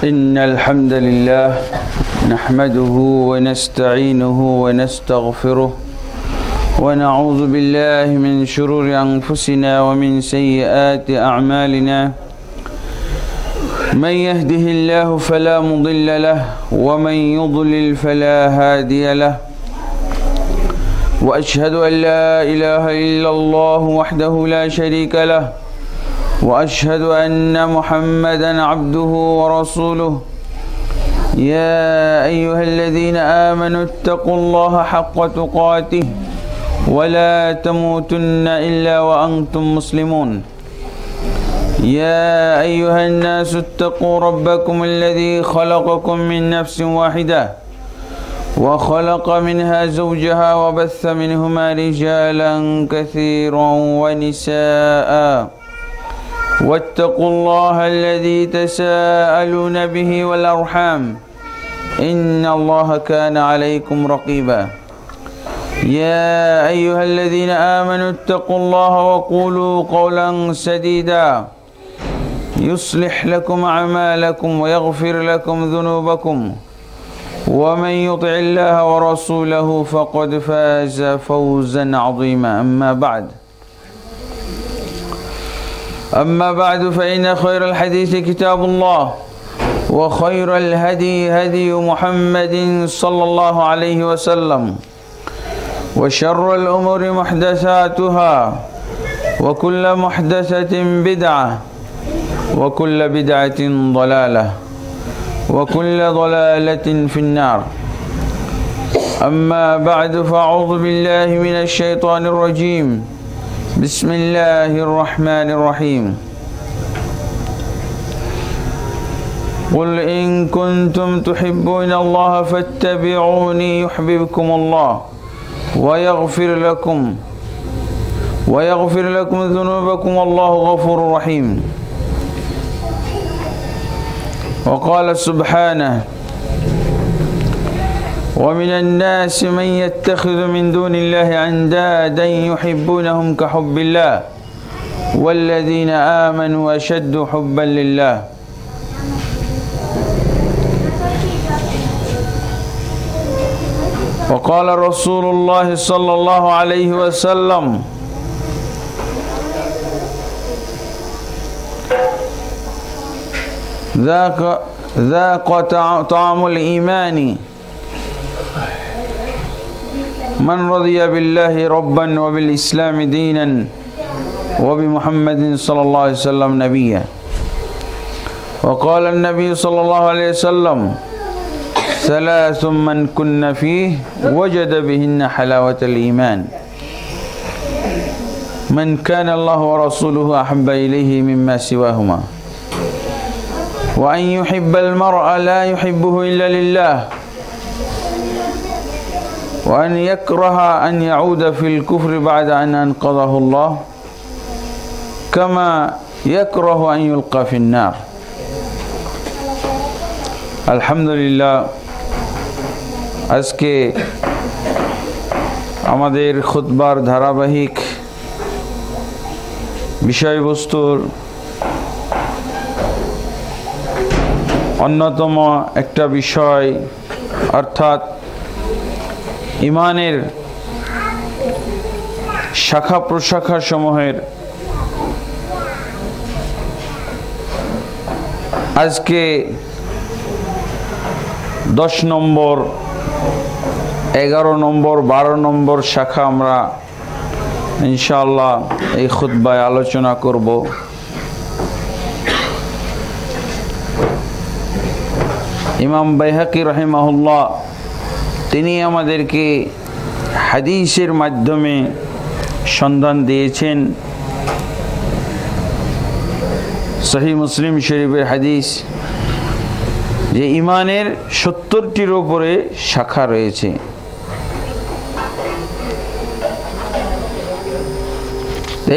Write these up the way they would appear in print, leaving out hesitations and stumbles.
إن الحمد لله نحمده ونستعينه ونستغفره ونعوذ بالله من شرور أنفسنا ومن سيئات أعمالنا من يهده الله فلا مضل له ومن يضلل فلا هادي له وأشهد أن لا إله إلا الله وحده لا شريك له وأشهد أن محمدا عبده ورسوله يا أيها الذين آمنوا اتقوا الله حق تقاته ولا تموتن إلا وأنتم مسلمون يا أيها الناس اتقوا ربكم الذي خلقكم من نفس واحدة وخلق منها زوجها وبث منهما رجالا كثيرا ونساء واتقوا الله الذي تساءلون به والأرحام إن الله كان عليكم رقيبا يا أيها الذين آمنوا اتقوا الله وقولوا قولا سديدا يصلح لكم أعمالكم ويغفر لكم ذنوبكم ومن يطع الله ورسوله فقد فاز فوزا عظيما أما بعد فإن خير الحديث كتاب الله وخير الهدي هدي محمد صلى الله عليه وسلم وشر الأمور محدثاتها وكل محدثة بدعة وكل بدعة ضلالة وكل ضلالة في النار أما بعد فأعوذ بالله من الشيطان الرجيم بسم الله الرحمن الرحيم قل إن كنتم تحبون الله فاتبعوني يحببكم الله ويغفر لكم ذنوبكم والله غفور رحيم وقال سبحانه ومن الناس من يتخذ من دون الله أندادا يحبونهم كحب الله والذين آمنوا أشد حبا لله وقال رسول الله صلى الله عليه وسلم ذاق طعم الإيمان من رضي بالله ربا وبالإسلام دينا وبمحمد صلى الله عليه وسلم نبيا وقال النبي صلى الله عليه وسلم ثلاث من كن فيه وجد بهن حلاوة الإيمان من كان الله ورسوله أحب إليه مما سواهما وأن يحب المرء لا يحبه إلا لله وأن يكره أن يعود في الكفر بعد أن أنقذه الله كما يكره أن يلقى في النار الحمد لله আজকে আমাদের খুতবার ধারাবাহিক বিষয়বস্তুর অন্যতম একটা বিষয় অর্থাৎ ইমানের শাখা প্রশাখা সমূহের আজকে 10 নম্বর 11 নম্বর 12 নম্বর শাখা আমরা ইনশাআল্লাহ এই খুতবায় আলোচনা করব ইমাম বাইহাকি রাহিমাহুল্লাহ তিনি আমাদেরকে হাদিসের মাধ্যমে সন্ধান দিয়েছেন সহিহ মুসলিম শরীফের হাদিস যে ইমানের 70টির উপরে শাখা রয়েছে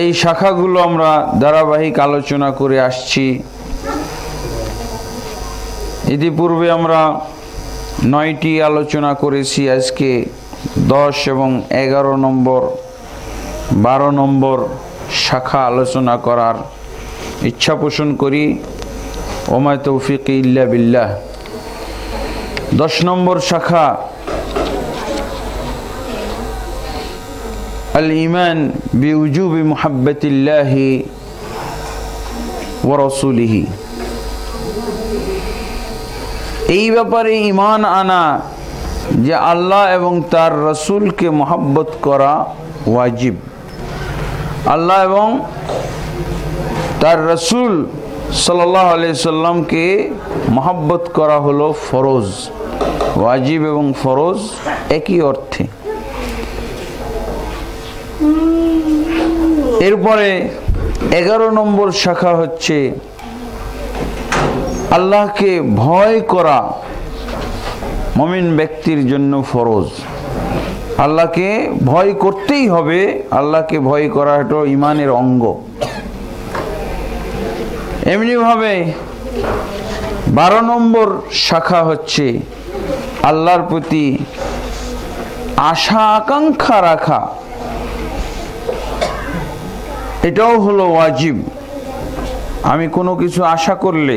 এই শাখাগুলো আমরা ধারাবাহিক আলোচনা করে আসছি ইতিপূর্বে আমরা 9টি আলোচনা করেছি আজকে 10 এবং 11 নম্বর 12 নম্বর শাখা আলোচনা করার ইচ্ছা পোষণ করি ওয়া মা তৌফিকি ইল্লা বিল্লাহ। 10 নম্বর শাখা আল ঈমান বিউজুবি মুহাব্বাতিল্লাহি ওয়া রাসূলিহি। এই ব্যাপারে ঈমান আনা যে আল্লাহ এবং তার রাসূলকে মহব্বত করা ওয়াজিব, আল্লাহ এবং তার রাসূল সাল্লাল্লাহু আলাইহি সাল্লামকে মহব্বত করা হলো ফরজ। ওয়াজিব এবং ফরজ একই অর্থে। এরপরে 11 নম্বর শাখা হচ্ছে আল্লাহকে ভয় করা মুমিন ব্যক্তির জন্য ফরজ। আল্লাহকে ভয় করতেই হবে, আল্লাহকে ভয় করা এটা ঈমানের অঙ্গ। এমনিভাবে 12 নম্বর শাখা হচ্ছে আল্লাহর প্রতি আশা আকাঙ্ক্ষা রাখা, এটাও হলো ওয়াজিব। আমি কোনো কিছু আশা করলে,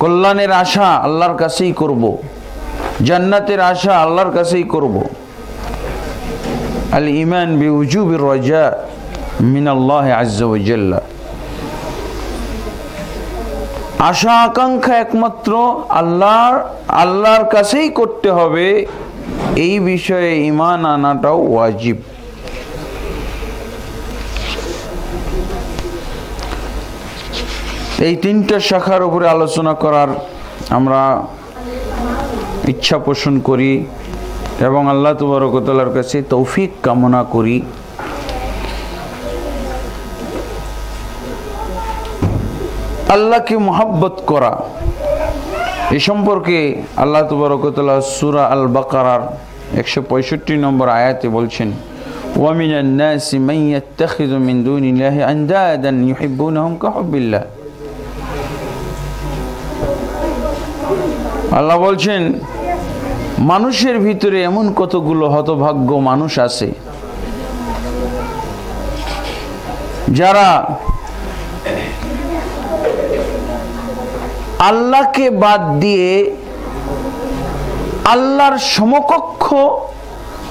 কল্যাণের আশা আল্লাহর কাছেই করব, জান্নাতের আশা আল্লাহর কাছেই করব। আল ঈমান বিউজুবির রাজা মিনাল্লাহ আযজা ওয়া জাল্লা। আশা আকাঙ্ক্ষা একমাত্র আল্লাহর কাছেই করতে হবে, এই বিষয়ে ঈমান আনাটাও ওয়াজিব। এই 3টা শাখার উপরে আলোচনা করার আমরা ইচ্ছা পোষণ করি এবং আল্লাহ তাবারক ওয়া তাআলার কাছে তৌফিক কামনা করি। আল্লাহকে মহব্বত করা, এই সম্পর্কে আল্লাহ তাবারক ওয়া তাআলা সূরা আল বাকারার 165 নম্বর আয়াতে বলছেন, ওয়া মিনান নাসি মান ইয়াত্তাখিযু মিন দুনিল্লাহি আনদাদান ইউহিব্বুনাহুম কাহুব্বিল্লাহ। আল্লাহ বলছেন মানুষের ভিতরে এমন কতগুলো হতভাগ্য মানুষ আছে যারা আল্লাহকে বাদ দিয়ে আল্লাহর সমকক্ষ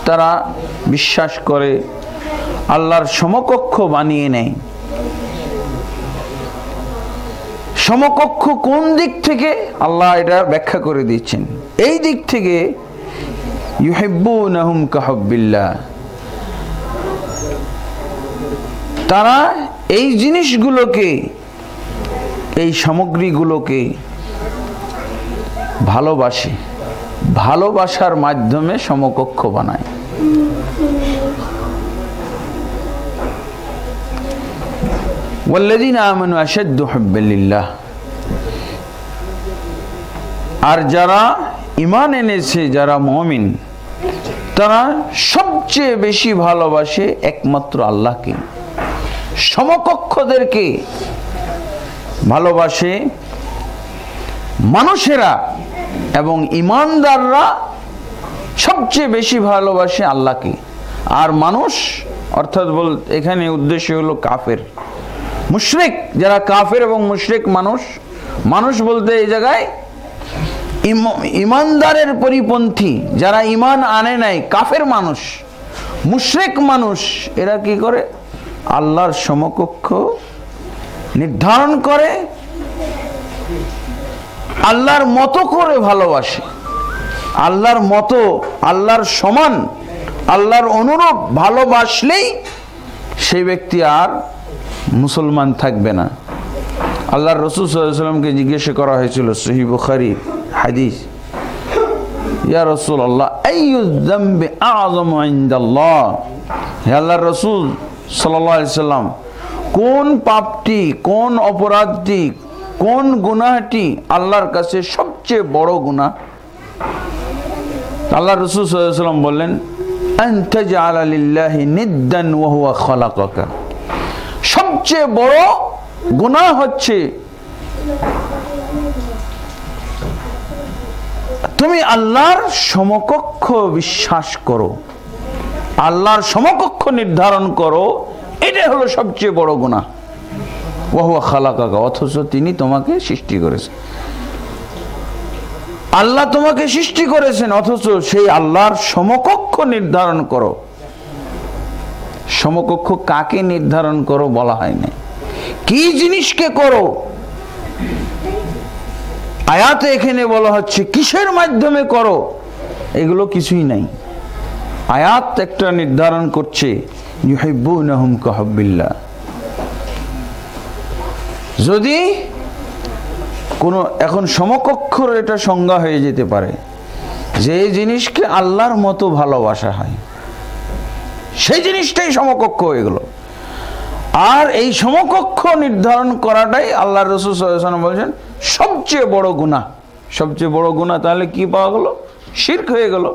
তারা বিশ্বাস করে, আল্লাহর সমকক্ষ বানিয়ে নেয়। সমকক্ষ কোন দিক থেকে আল্লাহ এটা ব্যাখ্যা করে দিচ্ছেন। এই দিক থেকে ইউহিব্বুনাহুম কাহুব্বিল্লাহ, তারা এই জিনিসগুলোকে, এই সামগ্রীগুলোকে ভালোবাসে, ভালোবাসার মাধ্যমে সমকক্ষ বানায়। ওয়াল্লাযীনা আমানু আশাদ্দু হুব্বান লিল্লাহ, আর যারা ঈমান এনেছে, যারা মুমিন, তারা সবচেয়ে বেশি ভালোবাসে একমাত্র আল্লাহকে, সমকক্ষদেরকে ভালোবাসে মানুষেরা, এবং ঈমানদাররা সবচেয়ে বেশি ভালোবাসে আল্লাহকে। আর মানুষ অর্থাৎ এখানে উদ্দেশ্য হলো কাফের, মুশরিক, যারা কাফের এবং মুশরিক মানুষ। মানুষ বলতে এই জায়গায় ঈমানদারের পরিপন্থী, যারা ঈমান আনে নাই, কাফের মানুষ, মুশরিক মানুষ, এরা কি করে? আল্লাহর সমকক্ষ নির্ধারণ করে, আল্লাহর মতো করে ভালোবাসে, আল্লাহর মতো, আল্লাহর সমান, আল্লাহর অনুরূপ ভালোবাসলেই সেই ব্যক্তি আর মুসলমান থাকবে না। আল্লাহর রাসূল সাল্লাল্লাহু আলাইহি ওয়াসাল্লামকে জিজ্ঞাসা করা হয়েছিল, সহিহ বুখারী হাদিস, ইয়া রাসূলুল্লাহ আইয়ু যামবি আযমু ইনদাল্লাহ, হে আল্লাহর রাসূল সাল্লাল্লাহু আলাইহি ওয়াসাল্লাম, কোন পাপটি, কোন অপরাধটি, কোন গুনাহটি আল্লাহর কাছে সবচেয়ে বড় গুনাহ? আল্লাহর রাসূল সাল্লাল্লাহু আলাইহি ওয়াসাল্লাম বললেন, আন তাজআলা লিল্লাহি নিদ্দান ওয়া হুয়া খালাকাকা, সবচেয়ে বড় গুনাহ হচ্ছে তুমি আল্লাহর সমকক্ষ বিশ্বাস করো, আল্লাহর সমকক্ষ নির্ধারণ করো, এটা হলো সবচেয়ে বড় গুনাহ। ওয়া হুয়া খালাকাকা, অথচ তিনি তোমাকে সৃষ্টি করেছেন। আল্লাহ তোমাকে সৃষ্টি করেছেন, অথচ সেই আল্লাহর সমকক্ষ নির্ধারণ করো। সমকক্ষ কাকে নির্ধারণ করো বলা হয় না, কি জিনিসকে করো। আয়াতে এখানে বলা হচ্ছে কিসের মাধ্যমে করো, এগুলো কিছুই নাই। আয়াত একটা নির্ধারণ করছে ইউহিব্বুনাহুম কাহুব্বিল্লাহ। যদি কোনো এখন সমকক্ষর এটা সংজ্ঞা হয়ে যেতে পারে যে জিনিসকে আল্লাহর মতো ভালোবাসা হয়, সেই জিনিসটাই সমকক্ষ হয়ে গেল। আর এই সমকক্ষ নির্ধারণ করাটাই আল্লাহ রাসূল সাল্লাল্লাহু আলাইহি ওয়াসাল্লাম বলেছেন সবচেয়ে বড় গুনাহ। সবচেয়ে বড় গুনাহ তাহলে কি পাওয়া গেল? শিরক হয়ে গেল।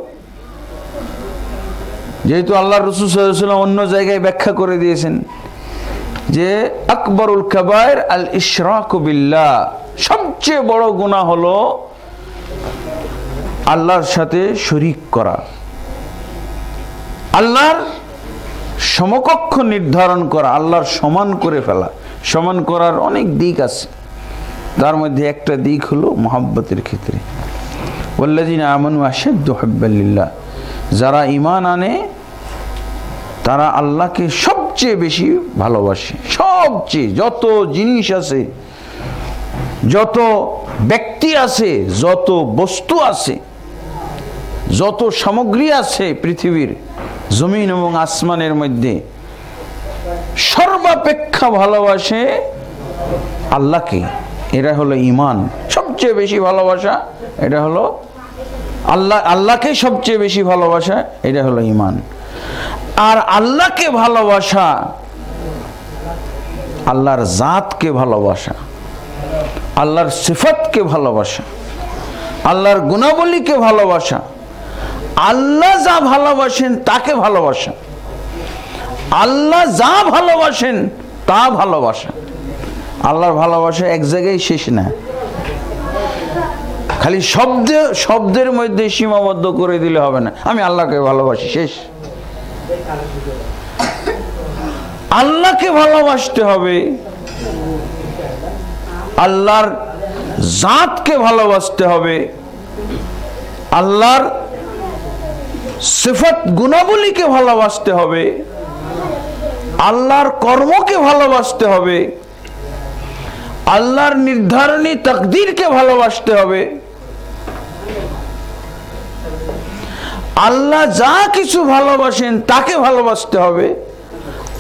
যেহেতু আল্লাহ রাসূল সাল্লাল্লাহু আলাইহি ওয়াসাল্লাম অন্য জায়গায় ব্যাখ্যা করে দিয়েছেন যে আকবরুল কাবায়ের আল ইশরাকু বিল্লাহ, সবচেয়ে বড় গুনাহ হলো আল্লাহর সাথে শরীক করা, আল্লাহর সমকক্ষ নির্ধারণ করা, আল্লাহর সমান করে ফেলা। সমান করার অনেক দিক আছে, তার মধ্যে একটা দিক হলো মুহাব্বতের ক্ষেত্রে। ওয়াল্লাযিনা আমানু আশাদ্দু হুব্বান লিল্লাহ, যারা ঈমান আনে তারা আল্লাহকে সবচেয়ে বেশি ভালোবাসে। সবচেয়ে যত জিনিস আছে, যত ব্যক্তি আছে, যত বস্তু আছে, যত সামগ্রী আছে পৃথিবীর জমিন এবং আসমানের মধ্যে, সর্বাপেক্ষা ভালোবাসে আল্লাহকে। এটা হলো ঈমান। সবচেয়ে বেশি ভালোবাসা এটা হলো আল্লাহকে সবচেয়ে বেশি ভালোবাসা, এটা হলো ঈমান। আর আল্লাহকে ভালোবাসা, আল্লাহর জাতকে ভালোবাসা, আল্লাহর সিফাতকে ভালোবাসা, আল্লাহর গুণাবলীকে ভালোবাসা, আল্লাহ যা ভালোবাসেন তাকে ভালোবাসা, আল্লাহ যা ভালোবাসেন তা ভালোবাসা। আল্লাহর ভালোবাসা এক জায়গায় শেষ না, খালি শব্দের মধ্যে সীমাবদ্ধ করে দিলে হবে না। আমি আল্লাহকে ভালোবাসি, শেষ। আল্লাহকে ভালোবাসতে হবে, আল্লাহর জাতকে ভালোবাসতে হবে, আল্লাহর সিফাত গুণাবলীকে ভালোবাসতে হবে, আল্লাহর কর্মকে ভালোবাসতে হবে, আল্লাহর নির্ধারণী তাকদীরকে ভালোবাসতে হবে। আল্লাহ যা কিছু ভালোবাসেন তাকে ভালোবাসতে হবে।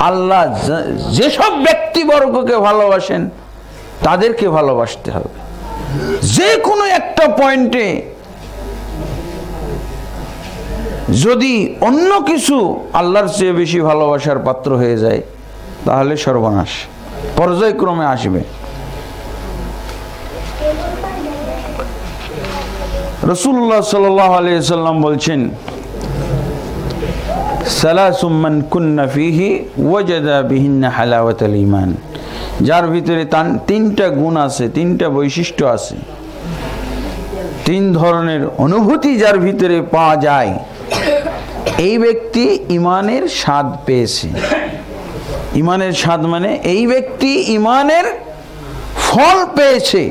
আল্লাহ যেসব ব্যক্তিবর্গকে ভালোবাসেন তাদেরকে ভালোবাসতে হবে। যে কোনো একটা পয়েন্টে যদি অন্য কিছু আল্লাহর চেয়ে বেশি ভালোবাসার পাত্র হয়ে যায় তাহলে সর্বনাশ পর্যায়ক্রমে আসবে। রাসূলুল্লাহ সাল্লাল্লাহু আলাইহি ওয়াসাল্লাম বলছেন, সালাসুম মান কুন্না ফীহি ওয়াজাদা বিহিন্না হালাওয়াতাল ঈমান। যার ভিতরে তিনটা গুণ আছে, তিনটা বৈশিষ্ট্য আছে, তিন ধরনের অনুভূতি যার ভিতরে পাওয়া যায়, এই ব্যক্তি ঈমানের স্বাদ পেয়েছে। ঈমানের স্বাদ মানে এই ব্যক্তি ঈমানের ফল পেয়েছে।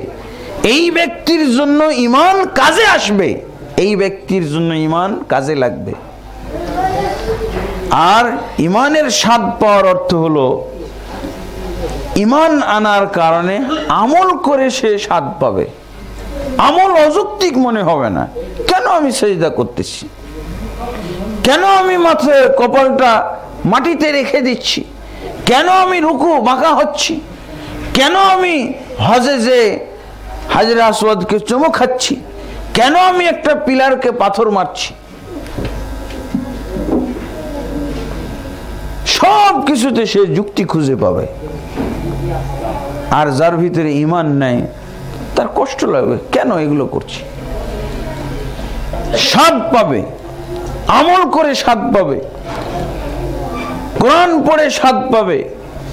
এই ব্যক্তির জন্য ঈমান কাজে আসবে, এই ব্যক্তির জন্য ঈমান কাজে লাগবে। আর ঈমানের স্বাদ পাওয়ার অর্থ হলো ঈমান আনার কারণে আমল করে সে স্বাদ পাবে। আমল অযৌক্তিক মনে হবে না। কেন আমি সিজদা করতেছি, কেন আমি মাথায় কপালটা মাটিতে রেখে দিচ্ছি, কেন আমি রুকু বাঁকা হচ্ছি, কেন আমি হজে যে হাজরে আসওয়াদকে চুমু খাচ্ছি, কেন আমি একটা পিলারকে পাথর মারছি, সব কিছুতে সে যুক্তি খুঁজে পাবে। আর যার ভিতরে ঈমান নাই তার কষ্ট লাগবে, কেন এগুলো করছি। স্বাদ পাবে, আমল করে স্বাদ পাবে, কোরআন পড়ে স্বাদ পাবে,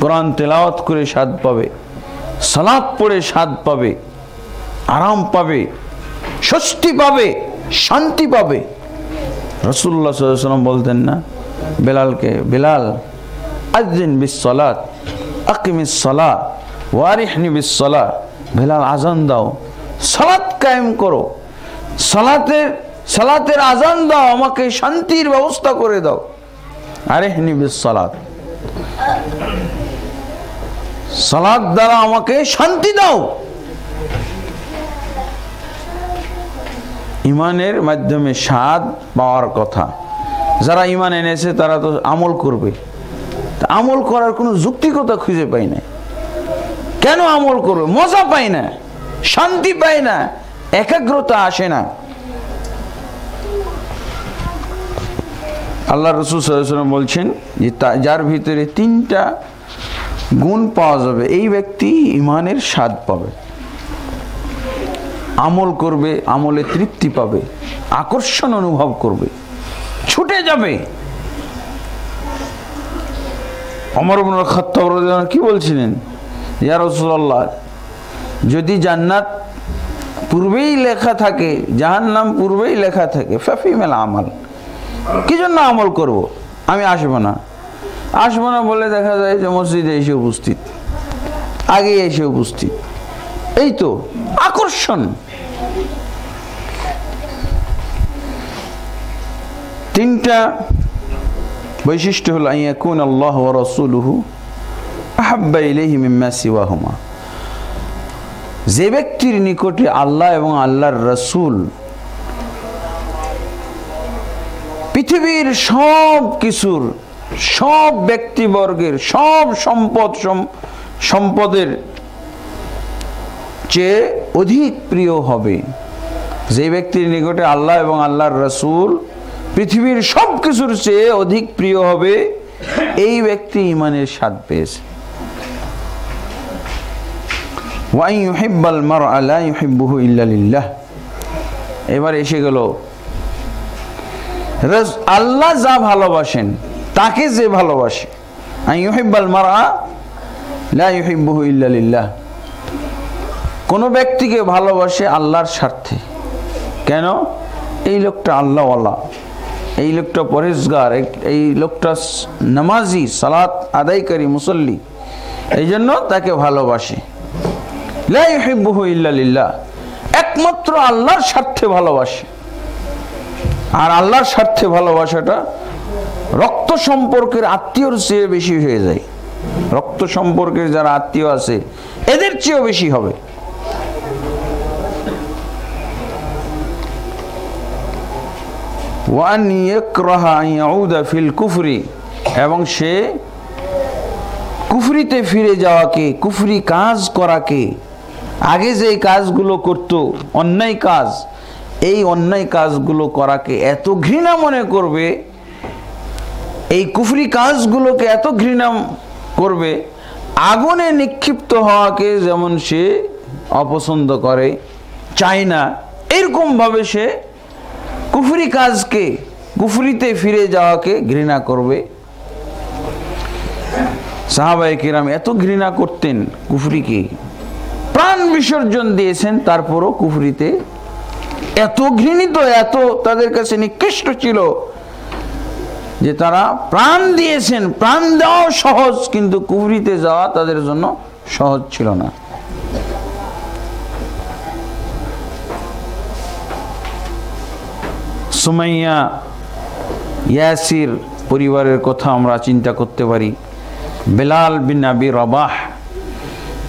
কোরআন তেলাওয়াত করে স্বাদ পাবে, সালাত পড়ে স্বাদ পাবে, আরাম পাবে, স্বস্তি পাবে, শান্তি পাবে। রাসূলুল্লাহ সাল্লাল্লাহু আলাইহি ওয়াসাল্লাম বলতেন না বেলালকে, বেলাল আযিন বিস সালাত আকিমিস সালাত ওয়ারিহনি বিসসালাহ, বেলাল আজান দাও, সালাত কায়েম করো, সালাতের আজান দাও, আমাকে শান্তির ব্যবস্থা করে দাও। আরিহনি বিসসালাত, সালাত দ্বারা আমাকে শান্তি দাও। ইমানের মাধ্যমে স্বাদ পাওয়ার কথা। যারা ইমান এনেছে তারা তো আমল করবে, আমল করার কোনো যুক্তিকতা খুঁজে পাই না। কেন আমল করবে? মজা পাই না, শান্তি পাই না, একাগ্রতা আসে না। আল্লাহ রাসূল সাল্লাল্লাহু আলাইহি ওয়াসাল্লাম বলছেন যে যার ভিতরে 3টা গুণ পাওয়া যাবে, এই ব্যক্তি ইমানের স্বাদ পাবে। আমল করবে, আমলে তৃপ্তি পাবে, আকর্ষণ অনুভব করবে, ছুটে যাবে। ওমর ইবনে খাত্তাব রাদিয়াল্লাহু আনহু কি বলছিলেন? ইয়া রাসূলুল্লাহ, যদি জান্নাত পূর্বেই লেখা থাকে, জাহান্নাম পূর্বেই লেখা থাকে, ফাফিমাল আমাল, কি জন্য আমল করব? আমি আসবো না বলে দেখা যায় যে মসজিদে এসে উপস্থিত, আগে এসে উপস্থিত। এই তো আকর্ষণ। 3টা বৈশিষ্ট্য হলো আইয়াকুন আল্লাহ ওয়া রাসূলুহু আহাব্বা ইলাইহি মিম্মা সিওয়াহুমা, যে ব্যক্তির নিকটে আল্লাহ এবং আল্লাহর রাসূল পৃথিবীর সব কিছুর, সব ব্যক্তিবর্গের, সব সম্পদের চেয়ে অধিক প্রিয় হবে, যে ব্যক্তির নিকটে আল্লাহ এবং আল্লাহর রাসূল পৃথিবীর সব কিছুর চেয়ে অধিক প্রিয় হবে, এই ব্যক্তি ঈমানের স্বাদ পেয়েছে। ওয়া ইউহিব্বাল মারআ লা ইউহিব্বুহু ইল্লা লিল্লাহ। এবার এসে গেল আল্লাহ যা ভালোবাসেন তাকে যে ভালোবাসে, ইউহিব্বাল মারআ লা ইউহিব্বুহু ইল্লা লিল্লাহ। কোন ব্যক্তিকে ভালোবাসে আল্লাহর স্বার্থে। কেন? এই লোকটা আল্লাহওয়ালা, এই লোকটা পরেজগার, এই লোকটা নামাজি, সালাত আদায়কারী, মুসল্লি, এই জন্য তাকে ভালোবাসে। লা ইউহিব্বুহু ইল্লা লিল্লাহ, একমাত্র আল্লাহর স্বার্থে ভালোবাসে। আর আল্লাহর স্বার্থে ভালোবাসাটা রক্ত সম্পর্কের আত্মীয়র চেয়ে বেশি হয়ে যায়। রক্ত সম্পর্কের যারা আত্মীয় আছে এদের চেয়েও বেশি হবে। ওয়ান ইয়াকরাহা আন ইয়াউদা ফিল কুফরি, এবং সে কুফরিতে ফিরে যাওয়াকে, কুফরি কাজ করাকে, আগে যে কাজগুলো করত অন্যায় কাজ, এই অন্যায় কাজগুলো করাকে এত ঘৃণা মনে করবে, এই কুফরি কাজগুলোকে এত ঘৃণা করবে, আগুনে নিক্ষিপ্ত হওয়াকে যেমন সে অপছন্দ করে, চায় না, এরকম ভাবে সে কুফরি কাজকে, কুফরিতে ফিরে যাওয়াকে ঘৃণা করবে। সাহাবায়ে কিরাম এত ঘৃণা করতেন কুফরিকে, প্রাণ বিসর্জন দিয়েছেন, তারপরও কুফরিতে এত ঘৃণিত, এত তাদের কাছে নিকৃষ্ট ছিল যে তারা প্রাণ দিয়েছেন। প্রাণ দেওয়া সহজ, কিন্তু কুফরিতে যাওয়া তাদের জন্য সহজ ছিল না। সুমাইয়া, ইয়াসির পরিবারের কথা আমরা চিন্তা করতে পারি, বেলাল বিন আবি রাবাহ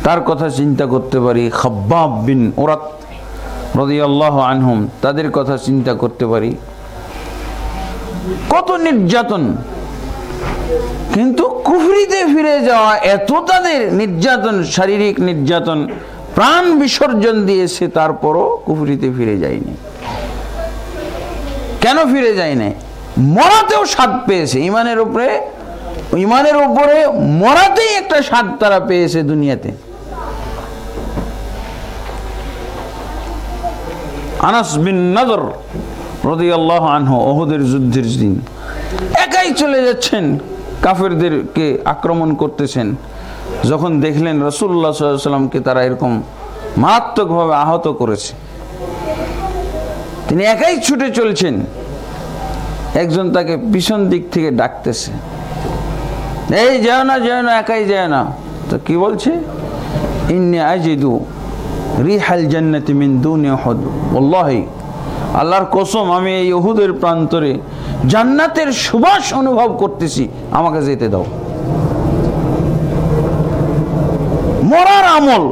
তার কথা চিন্তা করতে পারি, খাব্বাব বিন উরাত রাদিয়াল্লাহু আনহুম তাদের কথা চিন্তা করতে পারি। কত নির্যাতন, কিন্তু কুফরিতে ফিরে যাওয়া এত তাদের নির্যাতন, শারীরিক নির্যাতন, প্রাণ বিসর্জন দিয়েছে, তারপরও কুফরিতে ফিরে যায়নি। কেন ফিরে যায় না? মরাতেও স্বাদ পেয়েছে। ইমানের উপরে মরাতেই একটা স্বাদ তারা পেয়েছে দুনিয়াতে। আনাস বিন নদর রাদিয়াল্লাহু আনহু উহুদের যুদ্ধের দিন একাই চলে যাচ্ছেন, কাফেরদেরকে আক্রমণ করতেছেন। যখন দেখলেন রাসূলুল্লাহ সাল্লাল্লাহু আলাইহি ওয়াসাল্লামকে তারা এরকম মারাত্মকভাবে আহত করেছে, তিনি একাই ছুটে চলছেন। একজন তাকে পিছন দিক থেকে ডাকতেছে, এই যেও না, একাই যেও না। তো কি বলছে? ইন্নী আজিদু রিহাল জান্নাতি মিন দুনি উহুদ, ওয়াল্লাহি আল্লাহর কসম আমি এই উহুদের প্রান্তরে জান্নাতের সুবাস অনুভব করতেছি, আমাকে যেতে দাও। মরার আমল,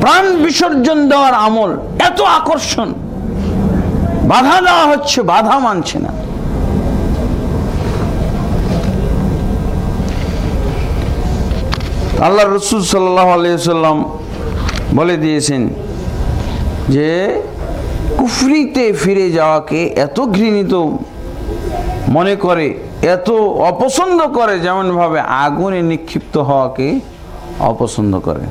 প্রাণ বিসর্জন দেওয়ার আমল, এত আকর্ষণ, বাধা দেওয়া হচ্ছে, বাধা মানছে না। আল্লাহ রাসূল সাল্লাল্লাহু আলাইহি ওয়াসাল্লাম বলে দিয়েছেন যে কুফরিতে ফিরে যাওয়াকে এত ঘৃণিত মনে করে, এত অপছন্দ করে, যেমন ভাবে আগুনে নিক্ষিপ্ত হওয়াকে অপছন্দ করে।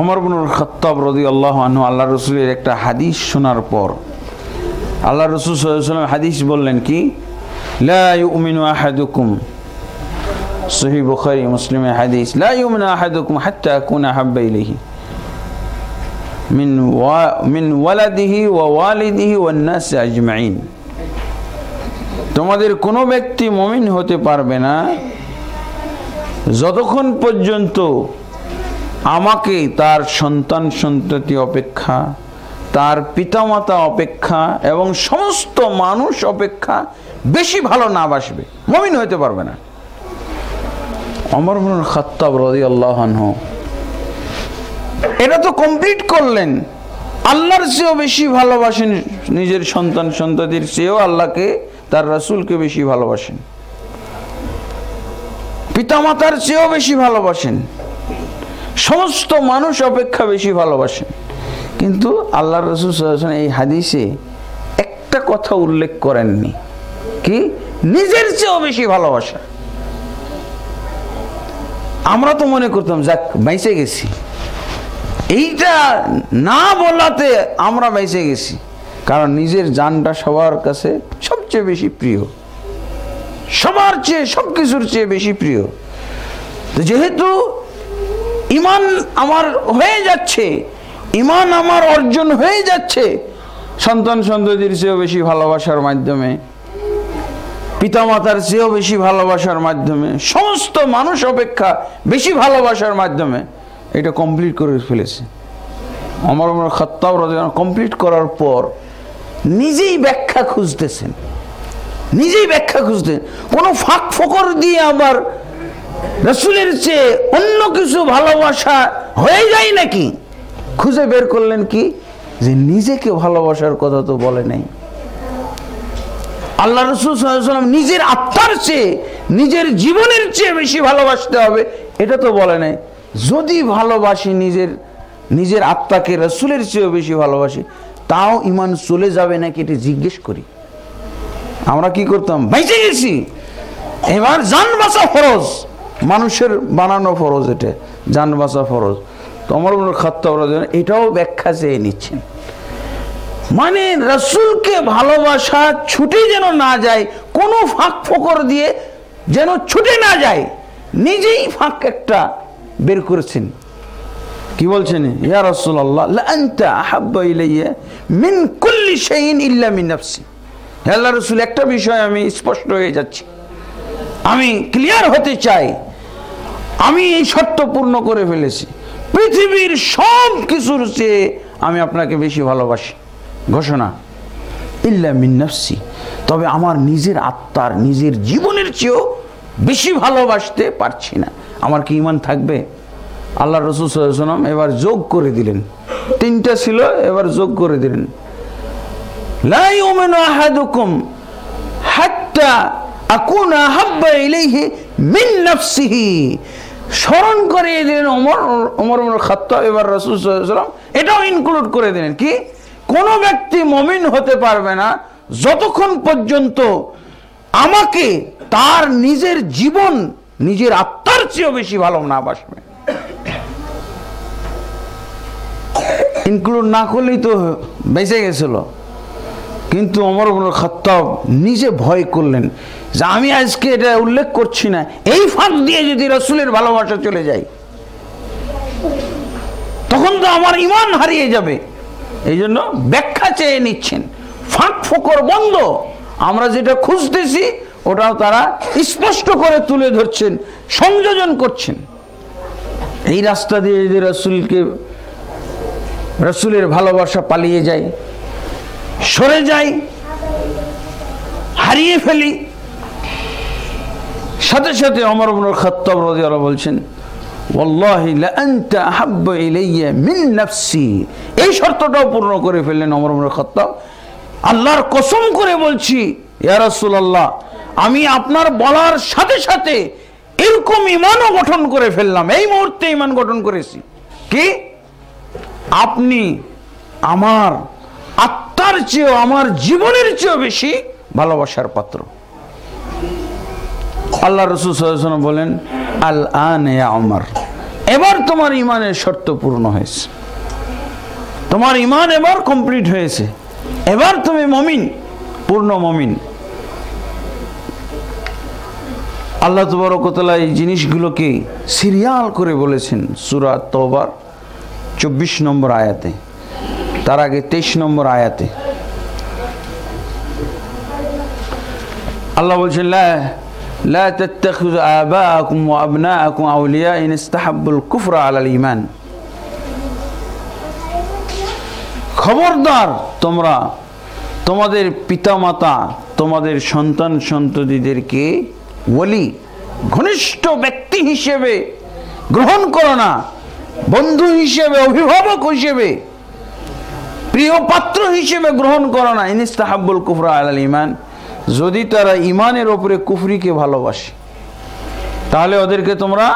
ওমর ইবনুল খাত্তাব রাদিয়াল্লাহু আনহু আল্লাহ রাসূলের একটা হাদিস শোনার পর আল্লাহ রাসূল সাল্লাল্লাহু আলাইহি ওয়াসাল্লাম হাদিস বললেন কি, লা ইউমিনু আহাদুকুম, সহিহ বুখারী মুসলিমের হাদিস, লা ইউমিনু আহাদুকুম হাত্তা আকুনা হাব্বা ইলাইহি মিন ওয়ালাদিহি ওয়া ওয়ালিদিহি ওয়ান নাস আজমাইন। তোমাদের কোনো ব্যক্তি মুমিন হতে পারবে না যতক্ষণ পর্যন্ত আমাকে তার সন্তান সন্ততি অপেক্ষা, তার পিতামাতা অপেক্ষা এবং সমস্ত মানুষ অপেক্ষা বেশি ভালো না বাসবে, মুমিন হতে পারবে না। ওমর ইবনুল খাত্তাব রাদিয়াল্লাহু আনহু এটা তো কমপ্লিট করলেন, আল্লাহর চেয়েও বেশি ভালোবাসেন, নিজের সন্তান সন্ততির চেয়েও আল্লাহকে, তার রাসূলকে বেশি ভালোবাসেন, পিতামাতার চেয়েও বেশি ভালোবাসেন, সমস্ত মানুষ অপেক্ষা বেশি ভালোবাসেন। কিন্তু আল্লাহ রাসূল সাল্লাল্লাহু আলাইহি ওয়াসাল্লাম এই হাদিসে একটা কথা উল্লেখ করেননি, কি, নিজের চেয়েও বেশি ভালোবাসা। আমরা তো মনে করতাম যাক বেঁচে গেছি, এইটা না বলাতে আমরা বেঁচে গেছি, কারণ নিজের জানটা সবার কাছে সবচেয়ে বেশি প্রিয়, সবার চেয়ে, সবকিছুর চেয়ে বেশি প্রিয়। তো যেহেতু ঈমান আমার হয়ে যাচ্ছে, ঈমান আমার অর্জন হয়ে যাচ্ছে সন্তান সন্ততির চেয়েও বেশি ভালোবাসার মাধ্যমে, পিতামাতার চেয়েও বেশি ভালোবাসার মাধ্যমে, সমস্ত মানুষ অপেক্ষা বেশি ভালোবাসার মাধ্যমে, এটা কমপ্লিট করে ফেলেছে। ওমর ইবনুল খাত্তাব রাদিয়াল্লাহু আনহু কমপ্লিট করার পর নিজেই ব্যাখ্যা খুঁজতেছেন, নিজেই ব্যাখ্যা খুঁজতেন, কোনো ফাঁক ফোকর দিয়ে আবার রাসূলের চেয়ে অন্য কিছু ভালোবাসা হয়ে যায় নাকি। খুঁজে বের করলেন কি, যে নিজেকে ভালোবাসার কথা তো বলে নাই। আল্লাহ রাসূল সাল্লাল্লাহু আলাইহি ওয়াসাল্লাম নিজের আত্মার চেয়ে, নিজের জীবনের চেয়ে বেশি ভালোবাসতে হবে এটা তো বলে নাই। যদি ভালোবাসি নিজের আত্মাকে রাসূলের চেয়েও বেশি ভালোবাসি, তাও ঈমান চলে যাবে নাকি এটা জিজ্ঞেস করি। আমরা কি করতাম, বেঁচে গেছি, এবার জান বাঁচা ফরজ, মানুষের বানানো ফরজ, এটা জান বাঁচা ফরজ। তো ওমর ইবনুল খাত্তাব রাদিয়াল্লাহু আনহু এটাও ব্যাখ্যা চেয়ে নিচ্ছেন, মানে রাসূলকে ভালোবাসা ছুটে যেন না যায়, কোনো ফাঁক ফোকর দিয়ে যেন ছুটে না যায়, নিজেই ফাঁক একটা বের করেছেন। কি বলছেন, ইয়া রাসূলুল্লাহ লা আনতা আহাব্বা ইলাইয়া মিন কুল্লি শাইইন ইল্লা মিন নাফসি। হে আল্লাহর রাসূল, একটা বিষয় আমি স্পষ্ট হয়ে যাচ্ছি, আমি ক্লিয়ার হতে চাই, আমি এই শর্ত পূর্ণ করে ফেলেছি, পৃথিবীর সব কিছুর চেয়ে আমি আপনাকে বেশি ভালোবাসি, ঘোষণা, ইল্লা মিন নাফসি, তবে আমার নিজের আত্মার, নিজের জীবনের চেয়েও বেশি ভালোবাসতে পারছি না। আমার কি ঈমান থাকবে? আল্লাহ রাসূল সাল্লাল্লাহু আলাইহি ওয়াসাল্লাম এবার যোগ করে দিলেন, তিনটা ছিল এবার যোগ করে দিলেন, লা ইউমিনু আহাদুকুম হাত্তা আকুনা হাব্বা ইলাইহি মিন নাফসিহি। স্মরণ করে দিলেন ওমর ইবনুল খাত্তাব, এবার রাসূল সাল্লাল্লাহু আলাইহি ওয়াসাল্লাম এটাও ইনক্লুড করে দিলেন কি, কোনো ব্যক্তি মুমিন হতে পারবে না যতক্ষণ পর্যন্ত আমাকে তার নিজের জীবন, নিজের আত্মার চেয়েও বেশি ভালো না বাসবে। ইনক্লুড না করলেই তো বেঁচে গেছিল, কিন্তু ওমর ইবনুল খাত্তাব নিজে ভয় করলেন যে আমি আজকে এটা উল্লেখ করছি না, এই ফাঁক দিয়ে যদি রাসূলের ভালোবাসা চলে যায় তখন তো আমার ঈমান হারিয়ে যাবে। এই জন্য ব্যাখ্যা চেয়ে নিচ্ছেন, ফাঁক ফোকর বন্ধ, আমরা যেটা খুঁজতেছি ওটাও তারা স্পষ্ট করে তুলে ধরছেন, সংযোজন করছেন। এই রাস্তা দিয়ে যদি রাসূলের ভালোবাসা পালিয়ে যায়, সরে যায়, হারিয়ে ফেলি, সাথে সাথে ওমর ইবনে খাত্তাব রাদিয়াল্লাহু বলছেন, ওয়াল্লাহি লা আনতা আহাব্বু ইলাইয়া মিন নাফসি। এই শর্তটাও পূর্ণ করে ফেললেন ওমর ইবনে খাত্তাব। আল্লাহর কসম করে বলছি ইয়া রাসূলুল্লাহ, আমি আপনার বলার সাথে সাথে এরকম ঈমানও গঠন করে ফেললাম, এই মুহূর্তে ঈমান গঠন করেছি কি আপনি আমার আত্মার চেয়েও, আমার জীবনের চেয়েও বেশি ভালোবাসার পাত্র। আল্লাহ রাসূল সাল্লাল্লাহু আলাইহি ওয়াসাল্লাম বলেন, আল আন ইয়া ওমর, এবার তোমার ঈমানের শর্ত পূর্ণ হয়েছে, তোমার ঈমান এবার কমপ্লিট হয়েছে, এবার তুমি মুমিন, পূর্ণ মুমিন। আল্লাহ তাবারক ওয়া তাআলা এই জিনিসগুলোকে সিরিয়াল করে বলেছেন সূরা তাওবার 24 নম্বর আয়াতে, তার আগে 23 নম্বর আয়াতে আল্লাহ বলছেন, লা তাত্তাখিযু আবাআকুম ওয়া আবনাআকুম আউলিয়া ইন ইসতাহাব্বুল কুফরা আলাল ঈমান। খবরদার, তোমরা তোমাদের পিতামাতা, তোমাদের সন্তান সন্ততিদেরকে ওলি, ঘনিষ্ঠ ব্যক্তি হিসেবে গ্রহণ করো না, বন্ধু হিসেবে, অভিভাবক হিসেবে, প্রিয় পাত্র হিসেবে গ্রহণ করো না। ইনস্তাহাব্বুল কুফরা আলাল ঈমান, যদি তারা ঈমানের উপরে কুফরিকে ভালোবাসে তাহলে ওদেরকে তোমরা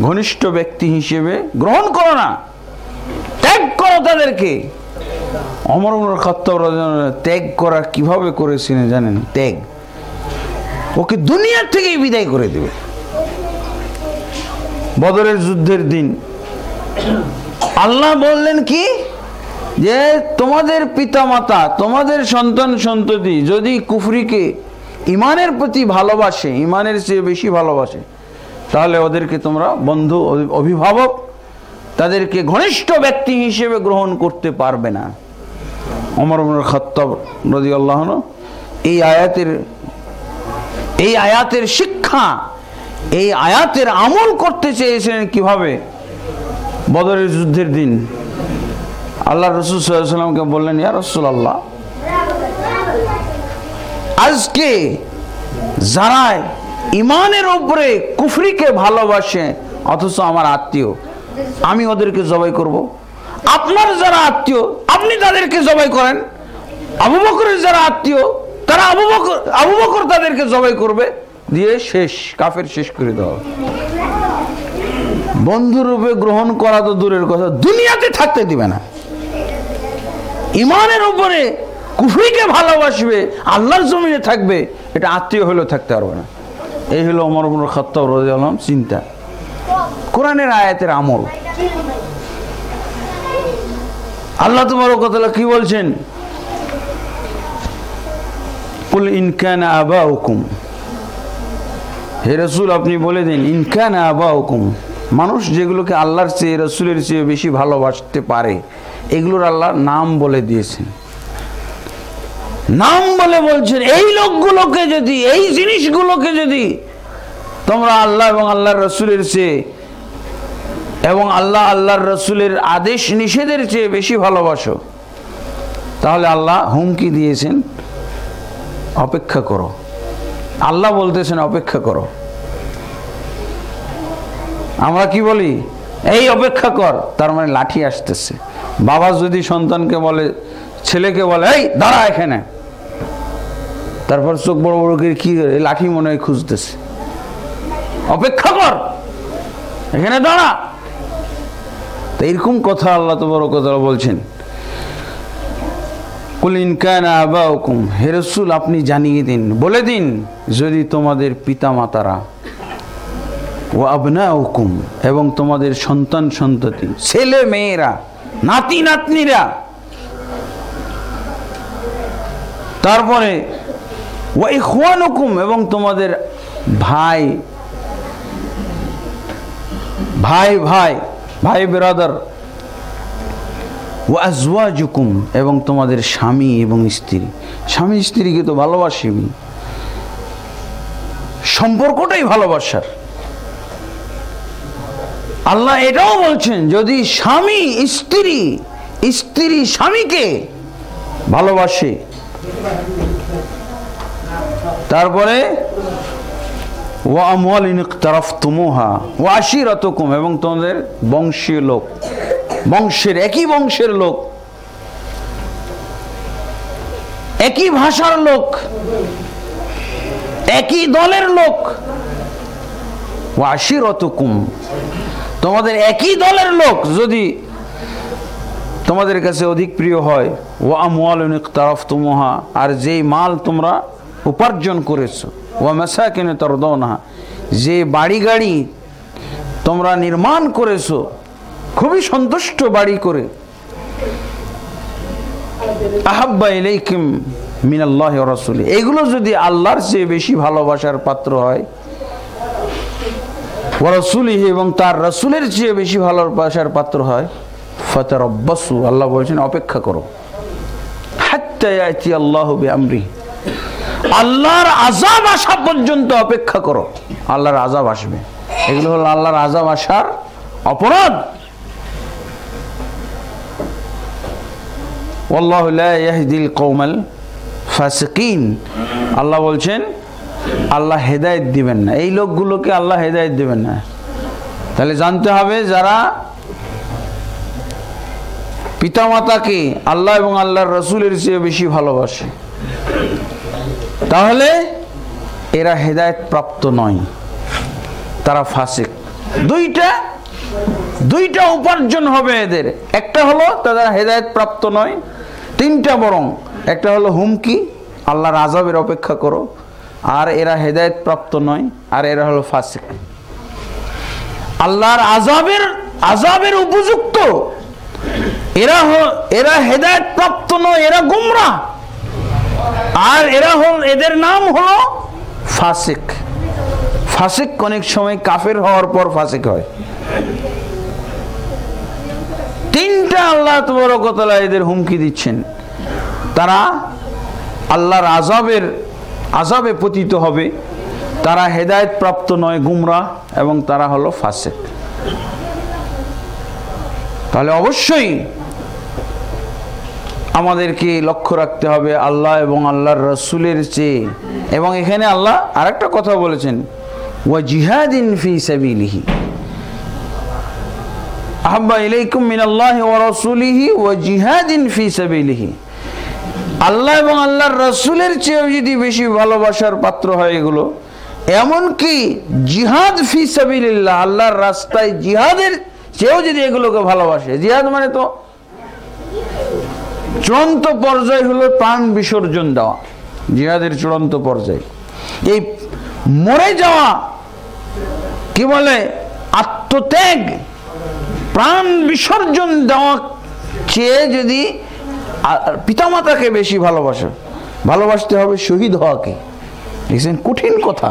ঘনিষ্ঠ ব্যক্তি হিসেবে গ্রহণ করো না, ত্যাগ করো তাদেরকে। ওমর ইবনে খাত্তাব রাদিয়াল্লাহু আনহু ত্যাগ করা কিভাবে করেছিলেন জানেন? ত্যাগ, ওকে দুনিয়া থেকেই বিদায় করে দেবে। বদরের যুদ্ধের দিন আল্লাহ বললেন কি, যে তোমাদের পিতামাতা, তোমাদের সন্তান সন্ততি যদি কুফরিকে ঈমানের প্রতি ভালোবাসে, ঈমানের চেয়ে বেশি ভালোবাসে, তাহলে ওদেরকে তোমরা বন্ধু, অভিভাবক, তাদেরকে ঘনিষ্ঠ ব্যক্তি হিসেবে গ্রহণ করতে পারবে না। ওমর ইবনে খাত্তাব রাদিয়াল্লাহু আনহু এই আয়াতের শিক্ষা, এই আয়াতের আমল করতে চেয়েছিলেন কিভাবে? বদরের যুদ্ধের দিন আল্লাহ রাসূল সাল্লাল্লাহু আলাইহি ওয়াসাল্লামকে বললেন, ইয়া রাসূলুল্লাহ, আজকে যারা ঈমানের উপরে কুফরিকে ভালোবাসে অথচ আমার আত্মীয়, আমি ওদেরকে জবাই করব। আপনার যারা আত্মীয় আপনি তাদেরকে জবাই করেন, আবু বকরের যারা আত্মীয় তারা আবু বকর তাদেরকে জবাই করবে, দিয়ে শেষ, কাফের শেষ করে দেওয়া। বন্ধুরূপে গ্রহণ করা তো দূরের কথা, দুনিয়াতে থাকতে দিবে না। ঈমানের উপরে কুফরিকে ভালোবাসবে, আল্লাহর জমিনে থাকবে, এটা আত্মীয় হলেও থাকতে পারবে না। এই হলো ওমর ইবনে খাত্তাব রাদিয়াল্লাহু আনহু চিন্তা, কোরআনের আয়াতের আমল। আল্লাহ তাবারক ওয়া তাআলা কি বলছেন? কুল ইন কানা আবাউকুম, হে রাসূল আপনি বলে দিন, ইন কানা আবাউকুম, মানুষ যেগুলোকে আল্লাহর চেয়ে, রাসূলের চেয়ে বেশি ভালোবাসতে পারে, এগুলোর আল্লাহ নাম বলে দিয়েছেন। নাম বলে বলছেন, এই লোকগুলোকে যদি, এই জিনিসগুলোকে যদি তোমরা আল্লাহ এবং আল্লাহর রাসূলের চেয়ে এবং আল্লাহর রাসূলের আদেশ নিষেধের চেয়ে বেশি ভালোবাসো, তাহলে আল্লাহ হুমকি দিয়েছেন, অপেক্ষা করো। আল্লাহ বলতেছেন অপেক্ষা করো। আমরা কি বলি? এই অপেক্ষা কর, তার মানে লাঠি আসতেছে। বাবা যদি সন্তানকে বলে, ছেলেকে বলে, এই দাঁড়া এখানে, তারপর চোখ বড় বড় করে কি লাঠি মনে হয় খুঁজতেছে, অপেক্ষা কর, এখানে দাঁড়া। তো এরকম কথা আল্লাহ তাবারক ওয়া তাআলা বলছেন, কুল ইন কানা আবাউকুম, হে রাসূল আপনি জানিয়ে দিন, বলে দিন, যদি তোমাদের পিতামাতারা, ওয়া আবনাউকুম, এবং তোমাদের সন্তান সন্ততি, ছেলে মেয়েরা, নাতি নাতনিরা, তারপরে ওয়া ইখওয়ানুকুম, এবং তোমাদের ভাই ভাই ভাই ভাই ব্রাদার, ওয়া আজওয়াজুকুম, এবং তোমাদের স্বামী এবং স্ত্রী। স্বামী স্ত্রীকে তো ভালোবাসিবি, সম্পর্কটাই ভালোবাসার। আল্লাহ এটাও বলছেন, যদি স্বামী স্ত্রী, স্ত্রী স্বামীকে ভালোবাসে, তারপরে ওয়া আমওয়ালিন ইকতারাফতুমুহা ওয়া আশিরাতুকুম, এবং তোমাদের বংশীয় লোক, বংশের একই বংশের লোক, একই ভাষার লোক, একই দলের লোক, ওয়া আশিরাতুকুম, তোমাদের একই দলের লোক যদি তোমাদের কাছে অধিক প্রিয় হয়, ওয়া আমওয়ালুন ইকতারাফতুমুহা, আর যেই মাল তোমরা উপার্জন করেছো, ওয়া মাসাকিন তারদাউনাহা, যে বাড়ি গাড়ি তোমরা নির্মাণ করেছো খুবই সন্তুষ্ট বাড়ি করে, আহাব্বা ইলাইকুম মিনাল্লাহি ওয়া রাসূলি, এগুলো যদি আল্লাহর চেয়ে বেশি ভালোবাসার পাত্র হয়, ওয়া রাসূলিহি, এবং তার রাসূলের চেয়ে বেশি ভালোবাসার পাত্র হয়, ফাতারাব্বাসু, আল্লাহ বলেছেন অপেক্ষা করো, হাত্তা ইয়াতি আল্লাহু বিআমরি, আল্লাহর আযাব আসা পর্যন্ত অপেক্ষা করো, আল্লাহর আযাব আসবে। এগুলো হলো আল্লাহর আযাব আসার অপরাধ। ওয়াল্লাহু লা ইয়াহদিল কওমাল ফাসিকিন, আল্লাহ বলছেন আল্লাহ হেদায়েত দিবেন না, এই লোকগুলোকে আল্লাহ হেদায়েত দিবেন না। তাহলে জানতে হবে, যারা পিতামাতাকে আল্লাহ এবং আল্লাহর রাসূলের চেয়ে বেশি ভালোবাসে, তাহলে এরা হেদায়েত প্রাপ্ত নয়, তারা ফাসিক। দুইটা উপার্জন হবে এদের, একটা হলো তারা হেদায়েত প্রাপ্ত নয়, তিনটা বরং, একটা হলো হুমকি, আল্লাহর আযাবের অপেক্ষা করো, আর এরা হেদায়েত প্রাপ্ত নয়, আর এরা হলো ফাসিক, আল্লাহর আযাবের উপযুক্ত। এরা হেদায়েত প্রাপ্ত নয়, এরা গুমরাহ, আর এদের নাম হলো ফাসিক। ফাসিক অনেক সময় কাফের হওয়ার পর ফাসিক হয়। তিনটা আল্লাহ তাবারক ওয়া তাআলা এদের হুমকি দিচ্ছেন, তারা আল্লাহর আযাবে পতিত হবে, তারা হেদায়েত প্রাপ্ত নয়, গুমরাহ, এবং তারা হলো ফাসিক। তাহলে অবশ্যই আমাদেরকে লক্ষ্য রাখতে হবে আল্লাহ এবং আল্লাহর রাসূলের চেয়ে। এবং এখানে আল্লাহ আরেকটা কথা বলেছেন, ওয়া জিহাদিন ফি সাবিলিহি, আহাব্বা ইলাইকুম মিনাল্লাহি ওয়া রাসূলিহি ওয়া জিহাদিন ফি সাবিলিহি, আল্লাহ এবং আল্লাহর রাসূলের চেয়ে যদি বেশি ভালোবাসার পাত্র হয় এগুলো, এমনকি জিহাদ ফি সাবিলিল্লাহ, আল্লাহর রাস্তায় জিহাদের চেয়েও যদি এগুলোকে ভালোবাসে। জিহাদ মানে তো চূড়ান্ত পর্যায় হলো প্রাণ বিসর্জন দেওয়া, জিহাদের চূড়ান্ত পর্যায়। এই মরে যাওয়া কি বলে, আত্মত্যাগ, প্রাণ বিসর্জন দেওয়া চেয়ে যদি পিতামাতাকে বেশি ভালোবাসতে হবে শহীদ হওয়াকে। দেখছেন কঠিন কথা,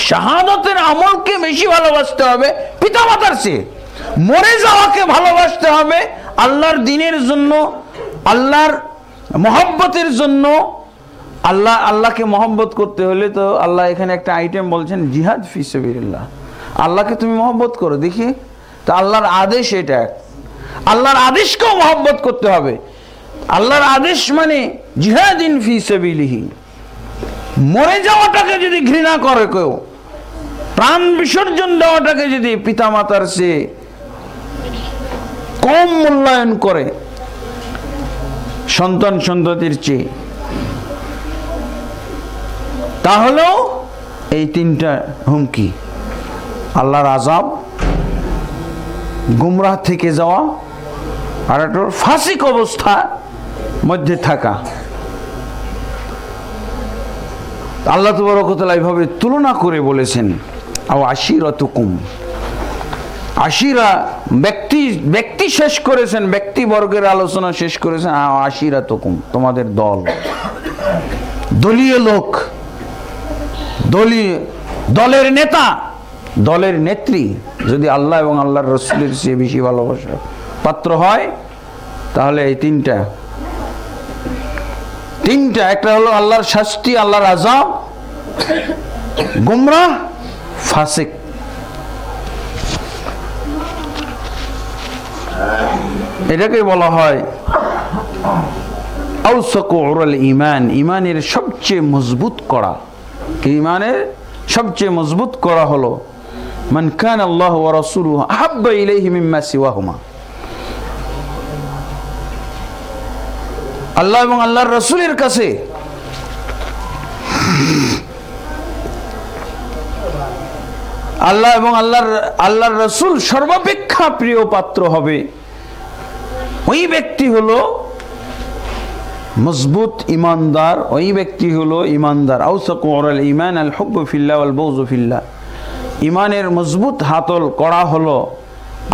শাহাদাতের আমলকে বেশি ভালোবাসতে হবে পিতামাতার চেয়ে, মরে যাওয়াকে ভালোবাসতে হবে আল্লাহর দ্বীনের জন্য, আল্লাহর মহব্বতের জন্য। আল্লাহকে মহব্বত করতে হলে তো আল্লাহ এখানে একটা আইটেম বলছেন, জিহাদ ফি সাবিলিল্লাহ, আল্লাহকে তুমি মহব্বত করো দেখি, তা আল্লাহর আদেশ এটা, আল্লাহর আদেশকেও মহব্বত করতে হবে। আল্লাহর আদেশ মানে জিহাদিন ফি সাবিলিহি, মরে যাওয়াটাকে যদি ঘৃণা করে কেউ, প্রাণ বিসর্জন দেওয়াটাকে যদি পিতামাতার চেয়ে কম মূল্যায়ন করে, সন্তান সন্ততির চেয়ে, তাহলেও এই তিনটা হুমকি, আল্লাহর আযাব, গুমরাহ থেকে যাওয়া, আর একটা ফাসিক অবস্থা মধ্যে থাকা। আল্লাহ তাবারক ওয়া তাআলা এইভাবে তুলনা করে বলেছেন, আও আশিরাতুকুম, আশিরা ব্যক্তি শেষ করেছেন, ব্যক্তিবর্গের আলোচনা শেষ করেছেন, আও আশিরাতুকুম, তোমাদের দল, দলীয় লোক, দলের নেতা, দলের নেত্রী যদি আল্লাহ এবং আল্লাহর রাসূলের চেয়ে বেশি ভালোবাসা পাত্র হয়, তাহলে এই তিনটা, একটা হলো আল্লাহর শাস্তি, আল্লাহর আযাব, গুমরাহ, ফাসিক। এটাকে বলা হয় আউসাকু উরুল ঈমান, ঈমানের সবচেয়ে মজবুত করা। ঈমানের সবচেয়ে মজবুত করা হলো মান কানা আল্লাহু ওয়া রাসূলুহু আহাব্বা ইলাইহি মিম্মা সিওয়াহুমা, আল্লাহ এবং আল্লাহর রাসূলের কাছে আল্লাহ এবং আল্লাহর রাসূল সর্বাপেক্ষা প্রিয় পাত্র হবে, ওই ব্যক্তি হলো মজবুত ইমানদার, ওই ব্যক্তি হলো ইমানদার। আউসাকু উরুল ঈমান আল হুব্বু ফিল্লাহ ওয়াল বুগযু ফিল্লাহ। ইমানের মজবুত হাতল করা হলো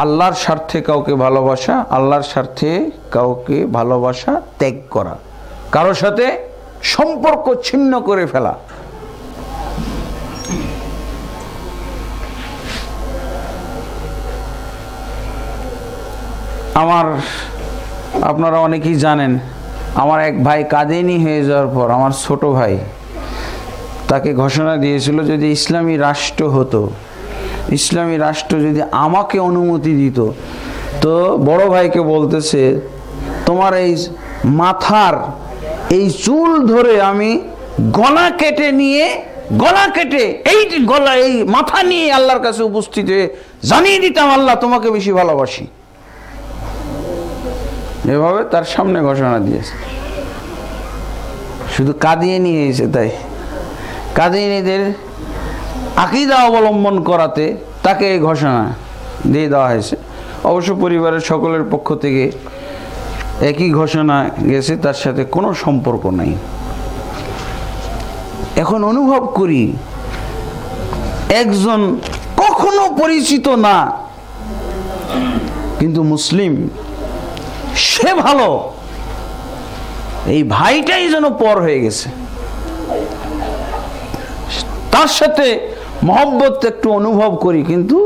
আল্লাহর স্বার্থে কাউকে ভালোবাসা, আল্লাহর স্বার্থে কাউকে ভালোবাসা ত্যাগ করা, কারো সাথে সম্পর্ক ছিন্ন করে ফেলা। আপনারা অনেকেই জানেন, আমার এক ভাই কাদিয়ানী হয়ে যাওয়ার পর আমার ছোট ভাই তাকে ঘোষণা দিয়েছিল যদি ইসলামী রাষ্ট্র হতো, ইসলামী রাষ্ট্র যদি আমাকে অনুমতি দিত, তো বড় ভাইকে বলতেছে তোমার এই মাথার এই চুল ধরে আমি গলা কেটে এই গলা এই মাথা নিয়ে আল্লাহর কাছে উপস্থিত হয়ে জানিয়ে দিতাম আল্লাহ তোমাকে বেশি ভালোবাসি। এভাবে তার সামনে ঘোষণা দিয়েছে। শুধু কাদিয়ানী হয়েছে তাই, কাদিয়ানীদের আকীদা অবলম্বন করাতে তাকে এই ঘোষণা দিয়ে দেওয়া হয়েছে। অবশ্য পরিবারের সকলের পক্ষ থেকে একই ঘোষণা গেছে, তার সাথে কোনো সম্পর্ক নাই। এখন অনুভব করি একজন কখনো পরিচিত না কিন্তু মুসলিম, সে ভালো, এই ভাইটাই যেন পর হয়ে গেছে। তার সাথে মহব্বত একটু অনুভব করি, কিন্তু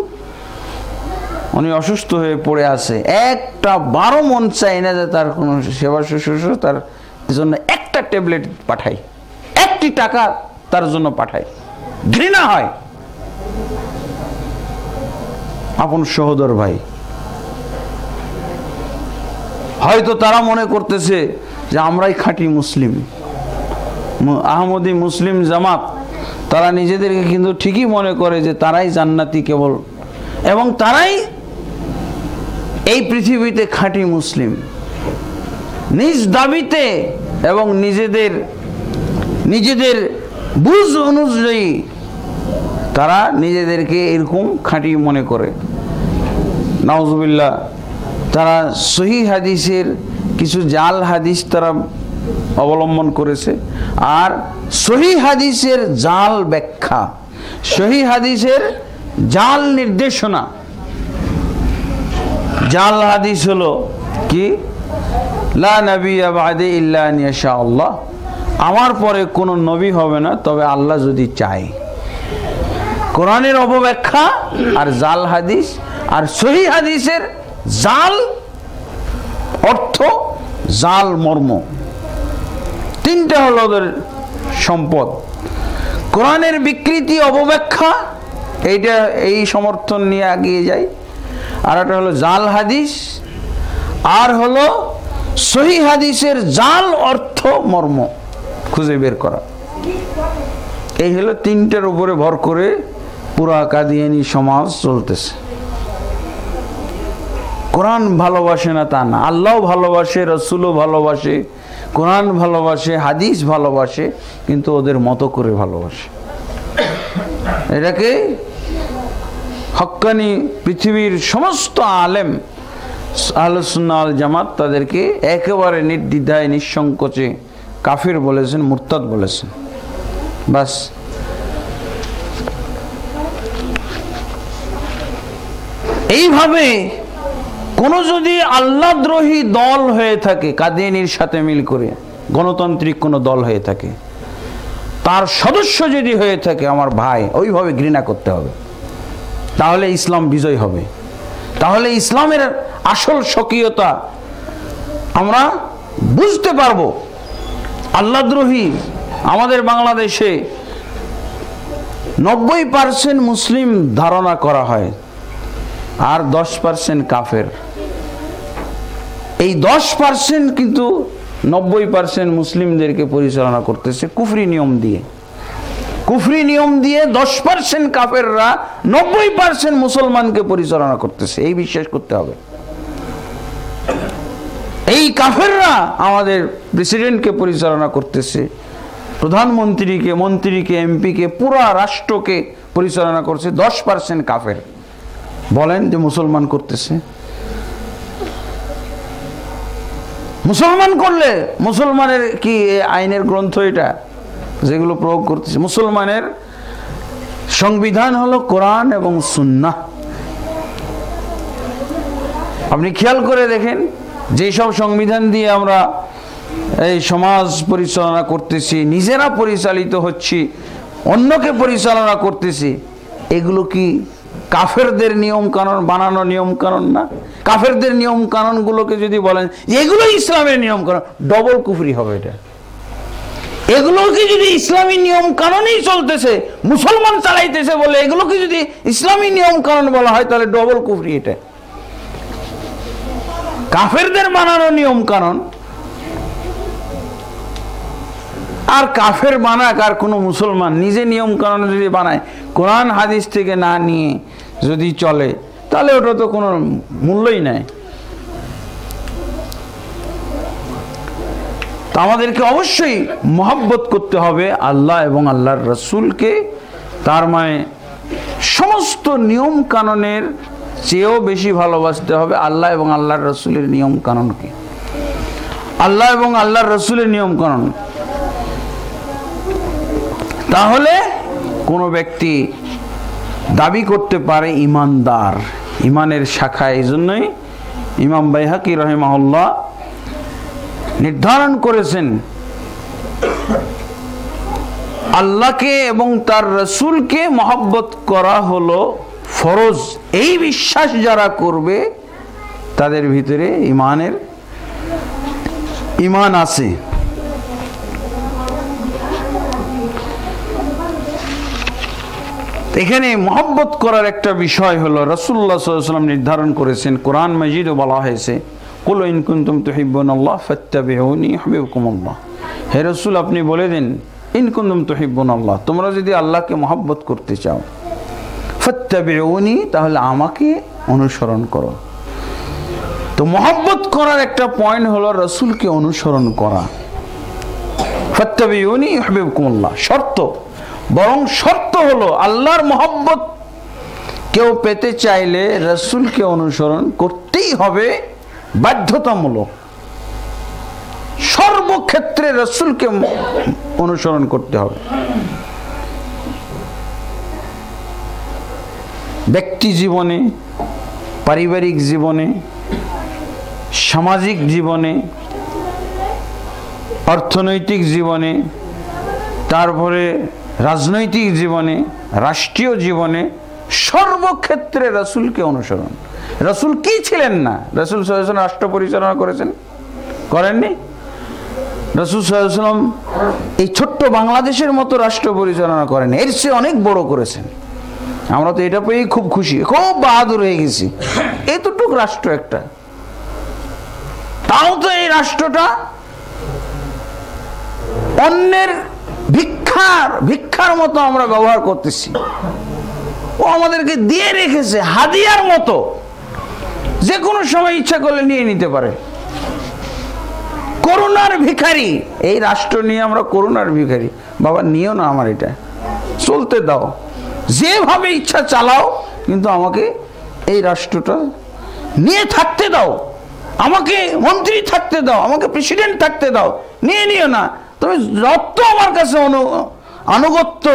উনি অসুস্থ হয়ে পড়ে আছে, একটা 12 মন চাই না যে তার কোনো সেবা শুশ্রূষা, তার জন্য একটা ট্যাবলেট পাঠাই, একটি টাকা তার জন্য পাঠাই, ঘৃণা হয়। আপন সহোদর ভাই, হয়তো তারা মনে করতেছে যে আমরাই খাঁটি মুসলিম, আহমদী মুসলিম জামাত, তারা নিজেদেরকে কিন্তু ঠিকই মনে করে যে তারাই জান্নাতি কেবল, এবং তারাই এই পৃথিবীতে খাঁটি মুসলিম। নিজ দাবিতে এবং নিজেদের বুঝ অনুযায়ী তারা নিজেদেরকে এরকম খাঁটি মনে করে। নাউজুবিল্লাহ। তারা সহিহ হাদিসের কিছু জাল হাদিস তারা অবলম্বন করেছে, আর সহিহ হাদিসের জাল ব্যাখ্যা, সহিহ হাদিসের জাল নির্দেশনা। জাল হাদিস হলো কি, লা নবিয়্যা বা'দি ইল্লা আন ইয়াশা আল্লাহ, আমার পরে কোনো নবী হবে না তবে আল্লাহ যদি চায়। কোরআনের অপব্যাখ্যা আর জাল হাদিস, আর সহিহ হাদিসের জাল অর্থ, জাল মর্ম, তিনটা হলো ওদের সম্পদ। কোরআনের বিকৃতি অপব্যাখ্যা, এই সমর্থন নিয়ে এগিয়ে যায়। আর একটা হলো জাল হাদিস, আর হলো সহিহ হাদিসের জাল অর্থ মর্ম খুঁজে বের করা। এই হলো তিনটার উপরে ভর করে পুরা কাদিয়ানী সমাজ চলতেছে। কোরআন ভালোবাসে না তা না, আল্লাহও ভালোবাসে, রসুলও ভালোবাসে, কোরআন ভালোবাসে, হাদিস ভালোবাসে, কিন্তু ওদের মতো করে ভালোবাসে। এটাকে হক্কানি পৃথিবীর সমস্ত আলেম আহলে সুন্নাহ ওয়াল জামাত তাদেরকে একেবারে নির্দ্বিধায় নিঃসংকোচে কাফির বলেছেন, মুরতাদ বলেছেন। বাস। এইভাবে কোন যদি আল্লাহদ্রোহী দল হয়ে থাকে, কাদিয়ানীর সাথে মিল করে গণতান্ত্রিক কোন দল হয়ে থাকে, তার সদস্য যদি হয়ে থাকে আমার ভাই, ওইভাবে ঘৃণা করতে হবে, তাহলে ইসলাম বিজয় হবে। তাহলে ইসলামের আসল স্বকীয়তা আমরা বুঝতে পারবো। আল্লাহদ্রোহী আমাদের বাংলাদেশে 90% মুসলিম ধারণা করা হয়, আর 10% কাফের। এই 10% কিন্তু 90% মুসলিমদেরকে পরিচালনা করতেছে কুফরি নিয়ম দিয়ে। কুফরি নিয়ম দিয়ে 10% কাফেররা 90% মুসলমানকে পরিচালনা করতেছে, এই বিশ্বাস করতে হবে। এই কাফেররা আমাদের প্রেসিডেন্টকে পরিচালনা করতেছে, প্রধানমন্ত্রীকে, মন্ত্রীকে, এমপিকে, পুরা রাষ্ট্রকে পরিচালনা করছে 10% কাফের। বলেন যে মুসলমান করতেছে। মুসলমান করলে, মুসলমানের কি আইনের গ্রন্থ এটা যেগুলো প্রয়োগ করতেছে? মুসলমানের সংবিধান হলো কোরআন এবং সুন্নাহ। আপনি খেয়াল করে দেখেন, যেসব সংবিধান দিয়ে আমরা এই সমাজ পরিচালনা করতেছি, নিজেরা পরিচালিত হচ্ছি, অন্যকে পরিচালনা করতেছি, এগুলো কি কাফেরদের নিয়ম কানুন, বানানো নিয়ম কানুন না? কাফেরদের নিয়ম কানুনগুলোকে যদি বলেন এগুলো ইসলামের নিয়ম কানুন, ডবল কুফরি হবে এটা। এগুলোকে যদি ইসলামী নিয়ম কানুনই চলতেছে, মুসলমান চালাইতেছে বলে এগুলোকে যদি ইসলামী নিয়ম কানুন বলা হয়, তাহলে ডবল কুফরি এটা। কাফেরদের বানানো নিয়ম কানুন, আর কাফের বানাক আর কোনো মুসলমান নিজে নিয়ম কানুন যদি বানায়, কোরআন হাদিস থেকে না নিয়ে যদি চলে, তাহলে ওটা তো কোনো মূল্যই নাই। তা আমাদেরকে অবশ্যই মহব্বত করতে হবে আল্লাহ এবং আল্লাহর রসুলকে। তার মানে সমস্ত নিয়ম কানুনের চেয়েও বেশি ভালোবাসতে হবে আল্লাহ এবং আল্লাহর রসুলের নিয়ম কানুনকে। আল্লাহ এবং আল্লাহর রসুলের নিয়ম কানুন, তাহলে কোনো ব্যক্তি দাবি করতে পারে ইমানদার, ইমানের শাখা। এই জন্যই ইমাম বাইহাকি রাহিমাহুল্লাহ নির্ধারণ করেছেন আল্লাহকে এবং তার রসুলকে মহব্বত করা হলো ফরজ। এই বিশ্বাস যারা করবে তাদের ভিতরে ইমান আছে। এখানে মহব্বত করার একটা বিষয় হলো রাসূলুল্লাহ সাল্লাল্লাহু আলাইহি ওয়াসাল্লাম নির্ধারণ করেছেন, কোরআন মাজিদে বলা হয়েছে, কুল ইন কুনতুম তুহিব্বুনাল্লাহ ফাত্তাবিউনি ইউহিব্বুকুমুল্লাহ। হে রাসূল, আপনি বলে দিন, ইন কুনতুম তুহিব্বুনাল্লাহ, তোমরা যদি আল্লাহকে মহব্বত করতে চাও, ফাত্তাবিউনি, তাহলে আমাকে অনুসরণ করো। তো মহব্বত করার একটা পয়েন্ট হলো রাসূলকে অনুসরণ করা। ফাত্তাবিউনি ইউহিব্বুকুমুল্লাহ শর্ত, বরং শর্ত হলো আল্লাহর মহব্বত কেউ পেতে চাইলে রাসূলকে অনুসরণ করতেই হবে, বাধ্যতামূলক। সর্বক্ষেত্রে রাসূলকে অনুসরণ করতে হবে। ব্যক্তি জীবনে, পারিবারিক জীবনে, সামাজিক জীবনে, অর্থনৈতিক জীবনে, তারপরে রাজনৈতিক জীবনে, রাষ্ট্রীয় জীবনে, সর্বক্ষেত্রে রাসূলকে অনুসরণ। রাসূল কি ছিলেন না? রাসূল সাল্লাল্লাহু আলাইহি ওয়াসাল্লাম রাষ্ট্র পরিচালনা করেছেন, করেননি? রাসূল সাল্লাল্লাহু আলাইহি ওয়াসাল্লাম এই ছোট্ট বাংলাদেশের মতো রাষ্ট্র পরিচালনা করেন, এর চেয়ে অনেক বড় করেছেন। আমরা তো এটা পেয়েই খুব খুশি, খুব বাহাদুর হয়ে গেছি। এতটুক রাষ্ট্র একটা, তাও তো এই রাষ্ট্রটা অন্যের ভিক্ষার মতো আমরা ব্যবহার করতেছি। ও আমাদেরকে দিয়ে রেখেছে হাদিয়ার মতো, যে কোনো সময় ইচ্ছা করলে নিয়ে নিতে পারে। করুণার ভিখারি, এই রাষ্ট্র নিয়ে আমরা করুণার ভিখারি। বাবা নিও না, আমার এটা চলতে দাও, যেভাবে ইচ্ছা চালাও, কিন্তু আমাকে এই রাষ্ট্রটা নিয়ে থাকতে দাও, আমাকে মন্ত্রী থাকতে দাও, আমাকে প্রেসিডেন্ট থাকতে দাও, নিও না। তুমি যত আমার কাছে আনুগত্য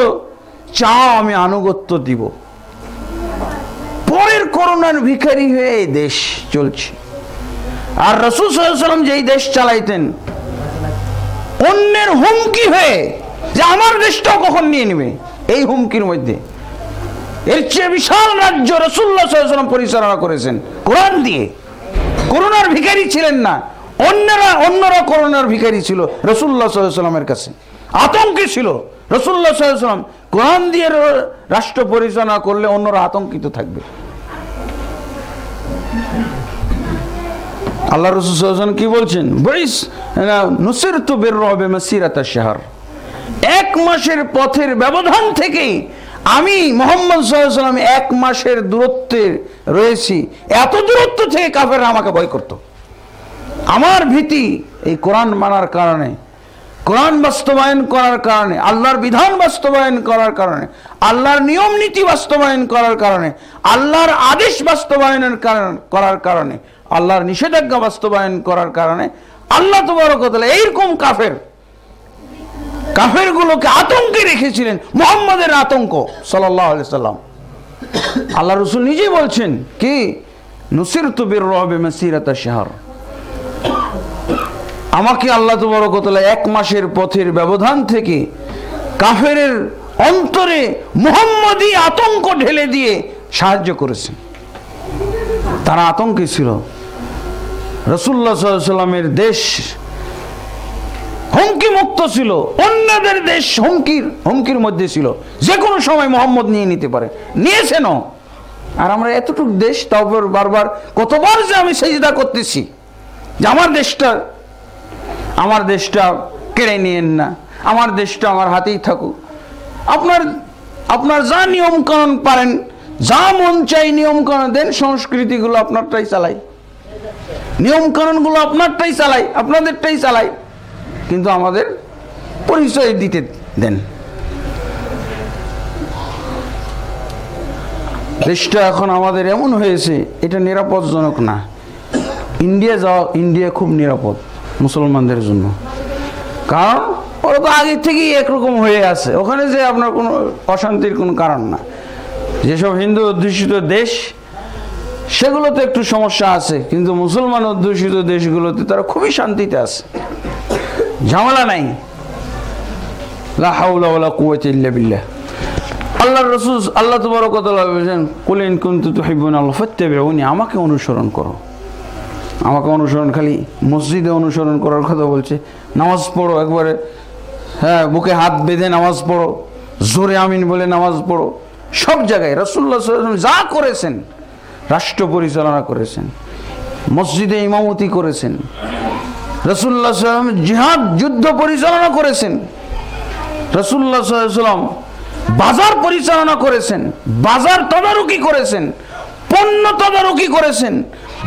চাও, আমি আনুগত্য দিব। পরের করুণার ভিখারি হয়ে এই দেশ চলছে। আর রাসূল সাল্লাল্লাহু আলাইহি ওয়াসাল্লাম যেই দেশ চালাইতেন, অন্যের হুমকি হয়ে যে আমার দেশটাও কখন নিয়ে নেবে, এই হুমকির মধ্যে এর চেয়ে বিশাল রাজ্য রাসূলুল্লাহ সাল্লাল্লাহু আলাইহি ওয়াসাল্লাম পরিচালনা করেছেন কোরআন দিয়ে। করুণার ভিখারি ছিলেন না, অন্যরা করুণার ভিখারি ছিল রাসূলুল্লাহ সাল্লাল্লাহু আলাইহি ওয়াসাল্লামের কাছে, আতঙ্কে ছিল। রাসূলুল্লাহ সাল্লাল্লাহু আলাইহি ওয়াসাল্লাম কোরআন দিয়ে রাষ্ট্র পরিচালনা করলে অন্যরা আতঙ্কিত থাকবে। আল্লাহ রাসূল সাল্লাল্লাহু আলাইহি ওয়াসাল্লাম কি বলছেন, বইস নুসিরতু বিররুবি মাসিরাতা শাহর, এক মাসের পথের ব্যবধান থেকে আমি মুহাম্মদ সাল্লাল্লাহু আলাইহি ওয়াসাল্লাম এক মাসের দূরত্বে রয়েছি, এত দূরত্ব থেকে কাফেররা আমাকে ভয় করত। আমার ভীতি এই কোরআন মানার কারণে, কোরআন বাস্তবায়ন করার কারণে, আল্লাহর বিধান বাস্তবায়ন করার কারণে, আল্লাহর নিয়ম নীতি বাস্তবায়ন করার কারণে, আল্লাহর আদেশ বাস্তবায়নের করার কারণে, আল্লাহর নিষেধাজ্ঞা বাস্তবায়ন করার কারণে আল্লাহ তাবারক ওয়া তাআলা এইরকম কাফেরগুলোকে আতঙ্কে রেখেছিলেন, মুহাম্মাদের আতঙ্ক সাল্লাল্লাহু আলাইহি সাল্লাম। আল্লাহ রাসূল নিজেই বলছেন কি, নুসিরতু বিররুবি মাসিরাতা শাহর, আমাকে আল্লাহ তাবারক ওয়া তাআলা এক মাসের পথের ব্যবধান থেকে কাফেরের অন্তরে মুহাম্মাদি আতঙ্ক ঢেলে দিয়ে সাহায্য করেছেন। তারা আতঙ্কে ছিল। রাসূলুল্লাহ সাল্লাল্লাহু আলাইহি সাল্লামের দেশ হুমকি মুক্ত ছিল, অন্যদের দেশ হুমকির মধ্যে ছিল, যে কোনো সময় মোহাম্মদ নিয়ে নিতে পারে, নিয়েছেন। আর আমরা এতটুকু দেশ, তাও বারবার কতবার যে আমি সিজদা করতেছি যে আমার দেশটা কেড়ে নিয়েন না, আমার দেশটা আমার হাতেই থাকুক। আপনার যা নিয়ম কানুন পারেন, যা মন চাই নিয়ম কানুন দেন, সংস্কৃতিগুলো আপনারটাই চালাই, নিয়ম কানুনগুলো আপনারটাই চালাই, আপনাদেরটাই চালাই, কিন্তু আমাদের পরিচয় দিতে দেন। দেশটা এখন আমাদের এমন হয়েছে, এটা নিরাপদজনক না। ইন্ডিয়া যাওয়া, ইন্ডিয়া খুব নিরাপদ মুসলমানদের জন্য, কারণ ওরা তো আগে থেকেই একরকম হয়ে আছে, ওখানে যে আপনার কোনো অশান্তির কোনো কারণ না। যেসব হিন্দু অধ্যুষিত দেশ সেগুলোতে একটু সমস্যা আছে, কিন্তু মুসলমান অধ্যুষিত দেশগুলোতে তারা খুবই শান্তিতে আছে, ঝামেলা নাই। লা হাওলা ওয়ালা কুওয়াতা ইল্লা বিল্লাহ। আল্লাহর রাসূল আল্লাহ তাবারক ওয়া তাআলা বলেন, কুল ইন কুনতুম তুহিব্বুনাল্লাহ ফাত্তাবিউনি, আমাকে অনুসরণ করো। আমাকে অনুসরণ, খালি মসজিদে অনুসরণ করার কথা বলছে। নামাজ পড়ো, একবারে বুকে হাত বেঁধে নামাজ পড়ো, জোরে আমিন বলে নামাজ পড়ো। সব জায়গায় রাসূলুল্লাহ সাল্লাল্লাহু আলাইহি ওয়াসাল্লাম যা করেছেন, রাষ্ট্র পরিচালনা করেছেন, মসজিদে ইমামতি করেছেন, রাসূলুল্লাহ সাল্লাল্লাহু আলাইহি ওয়াসাল্লাম জিহাদ যুদ্ধ পরিচালনা করেছেন, রাসূলুল্লাহ সাল্লাল্লাহু আলাইহি ওয়াসাল্লাম বাজার পরিচালনা করেছেন, বাজার তদারকি করেছেন, পণ্য তদারকি করেছেন,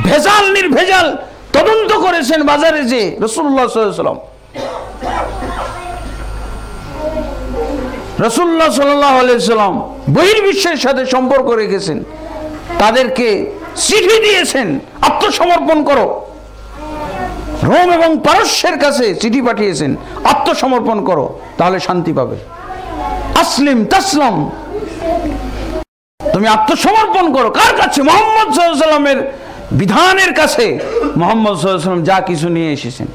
ভেজাল নির্ভেজাল তদন্ত করেছেন বাজারে যে রাসূলুল্লাহ সাল্লাল্লাহু আলাইহি ওয়াসাল্লাম। রাসূলুল্লাহ সাল্লাল্লাহু আলাইহি ওয়াসাল্লাম বহির্বিশ্বের সাথে সম্পর্ক রেখেছেন, তাদেরকে চিঠি দিয়েছেন, আত্মসমর্পণ করো। রোম এবং পারস্যের কাছে চিঠি পাঠিয়েছেন, আত্মসমর্পণ করো, তাহলে শান্তি পাবে। আসলিম তাসলাম, তুমি আত্মসমর্পণ করো। কার কাছে? মুহাম্মদ সাল্লাল্লাহু আলাইহি ওয়াসাল্লামের বিধানের কাছে। মুহাম্মদ সাল্লাল্লাহু আলাইহি ওয়াসাল্লাম যা কিছু নিয়ে এসেছেন,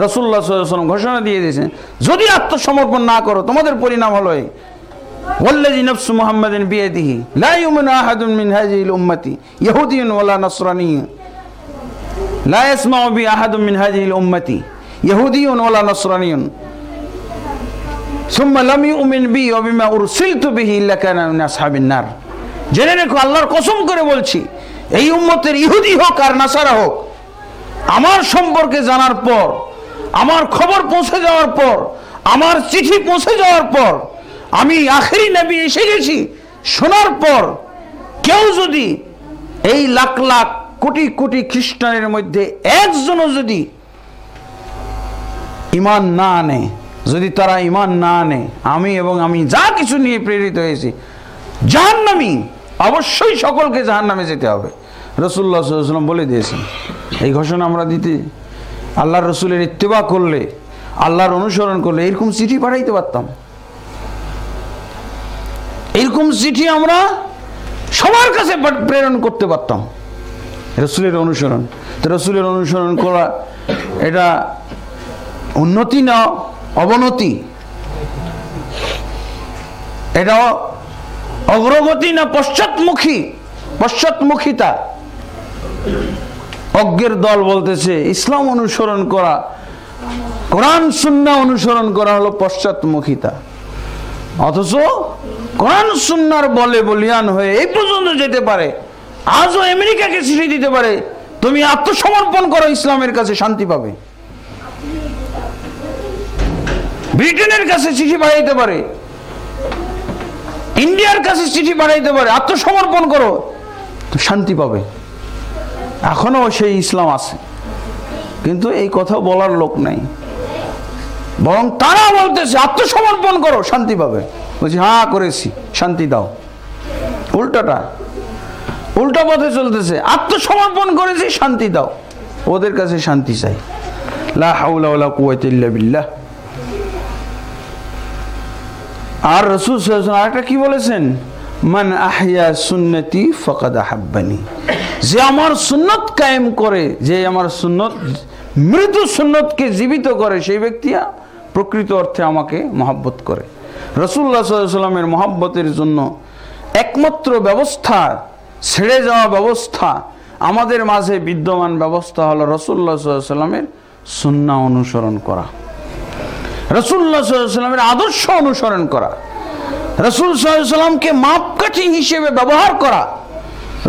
রাসূলুল্লাহ সাল্লাল্লাহু আলাইহি ওয়াসাল্লাম ঘোষণা দিয়ে দিয়েছেন, যদি আত্মসমর্পণ না করো তোমাদের পরিণাম হলো এই, ওয়াল্লাযী নাফসু মুহাম্মাদিন বিয়াদিহি লা ইউমিনু আহাদুন মিন হাযিহিল উম্মতি ইয়াহুদিয়্যুন ওয়ালা নাসরানিয়্যুন লা ইয়াসমাউ বি আহাদুন মিন হাযিহিল উম্মতি ইয়াহুদিয়্যুন ওয়ালা নাসরানিয়্যুন সুম্মা লাম ইউমিন বি ওয়া বিমা উরসিলতু বিহি ইল্লা কানা মিন আসহাবিন নার। জেনে রেখো, আল্লাহর কসম করে বলছি, এই উম্মতের ইহুদি হোক আর নাসারা হোক, আমার সম্পর্কে জানার পর, আমার খবর পৌঁছে যাওয়ার পর, আমার চিঠি পৌঁছে যাওয়ার পর, আমি আখেরি নবী এসে গেছি শোনার পর, কেউ যদি এই লাখ লাখ কোটি কোটি খ্রিস্টানের মধ্যে একজনও যদি ঈমান না আনে, যদি তারা ঈমান না আনে, আমি এবং আমি যা কিছু নিয়ে প্রেরিত হয়েছি, জাহান্নামী, অবশ্যই সকলকে জাহান্নামে যেতে হবে। রাসূলুল্লাহ সাল্লাল্লাহু আলাইহি ওয়াসাল্লাম বলে দিয়েছেন। এই ঘোষণা আমরা দিতে, আল্লাহর রাসূলের ইত্তেবা করলে, আল্লাহর অনুসরণ করলে এরকম চিঠি পাঠাইতে পারতাম। এরকম চিঠি আমরা সবার কাছে প্রেরণ করতে পারতাম। রাসূলের অনুসরণ, তো রাসূলের অনুসরণ করা এটা উন্নতি না অবনতি, এটা অগ্রগতি না পশ্চাৎমুখিতা। অজ্ঞের দল বলতেছে ইসলাম অনুসরণ করা, কোরআন সুন্নাহ অনুসরণ করা হলো পশ্চাৎমুখিতা। অথচ কোরআন সুন্নাহর বলে বলিয়ান হয়ে এই পর্যন্ত যেতে পারে, আজও আমেরিকাকে চিঠি দিতে পারে তুমি আত্মসমর্পণ করো, ইসলামের কাছে শান্তি পাবে। ব্রিটেনের কাছে চিঠি পাঠাইতে পারে, ইন্ডিয়ার কাছে চিঠি পাঠাইতে পারে, আত্মসমর্পণ করো তো শান্তি পাবে। এখনো সেই ইসলাম আছে, কিন্তু এই কথা বলার লোক নাই, বরং তারা বলতেছে আত্মসমর্পণ করো শান্তি পাবে। বলছি হ্যাঁ করেছি, শান্তি দাও। উল্টা পথে চলতেছে, আত্মসমর্পণ করেছি শান্তি দাও, ওদের কাছে শান্তি চাই। লা হাওলা ওয়ালা কুওয়াতা ইল্লা বিল্লাহ। আর রাসূল সাল্লাল্লাহু আলাইহি ওয়াসাল্লাম আরেকটা কি বলেছেন? মান আহইয়া সুন্নতি ফাকাদ আহাব্বানি। যে আমার সুন্নত কায়েম করে, যে আমার সুন্নত মৃত সুন্নতকে জীবিত করে, সেই ব্যক্তি প্রকৃত অর্থে আমাকে মহব্বত করে। রাসূলুল্লাহ সাল্লাল্লাহু আলাইহি ওয়াসাল্লামের মহব্বতের জন্য একমাত্র ব্যবস্থা, ছেড়ে যাওয়া ব্যবস্থা, আমাদের মাঝে বিদ্যমান ব্যবস্থা হলো রাসূলুল্লাহ সাল্লাল্লাহু আলাইহি ওয়াসাল্লামের সুন্নাহ অনুসরণ করা, রাসূলুল্লাহ সাল্লাল্লাহু আলাইহি ওয়াসাল্লামের আদর্শ অনুসরণ করা, রাসূল সাল্লাল্লাহু আলাইহি ওয়াসাল্লামকে মাপকাঠি হিসেবে ব্যবহার করা,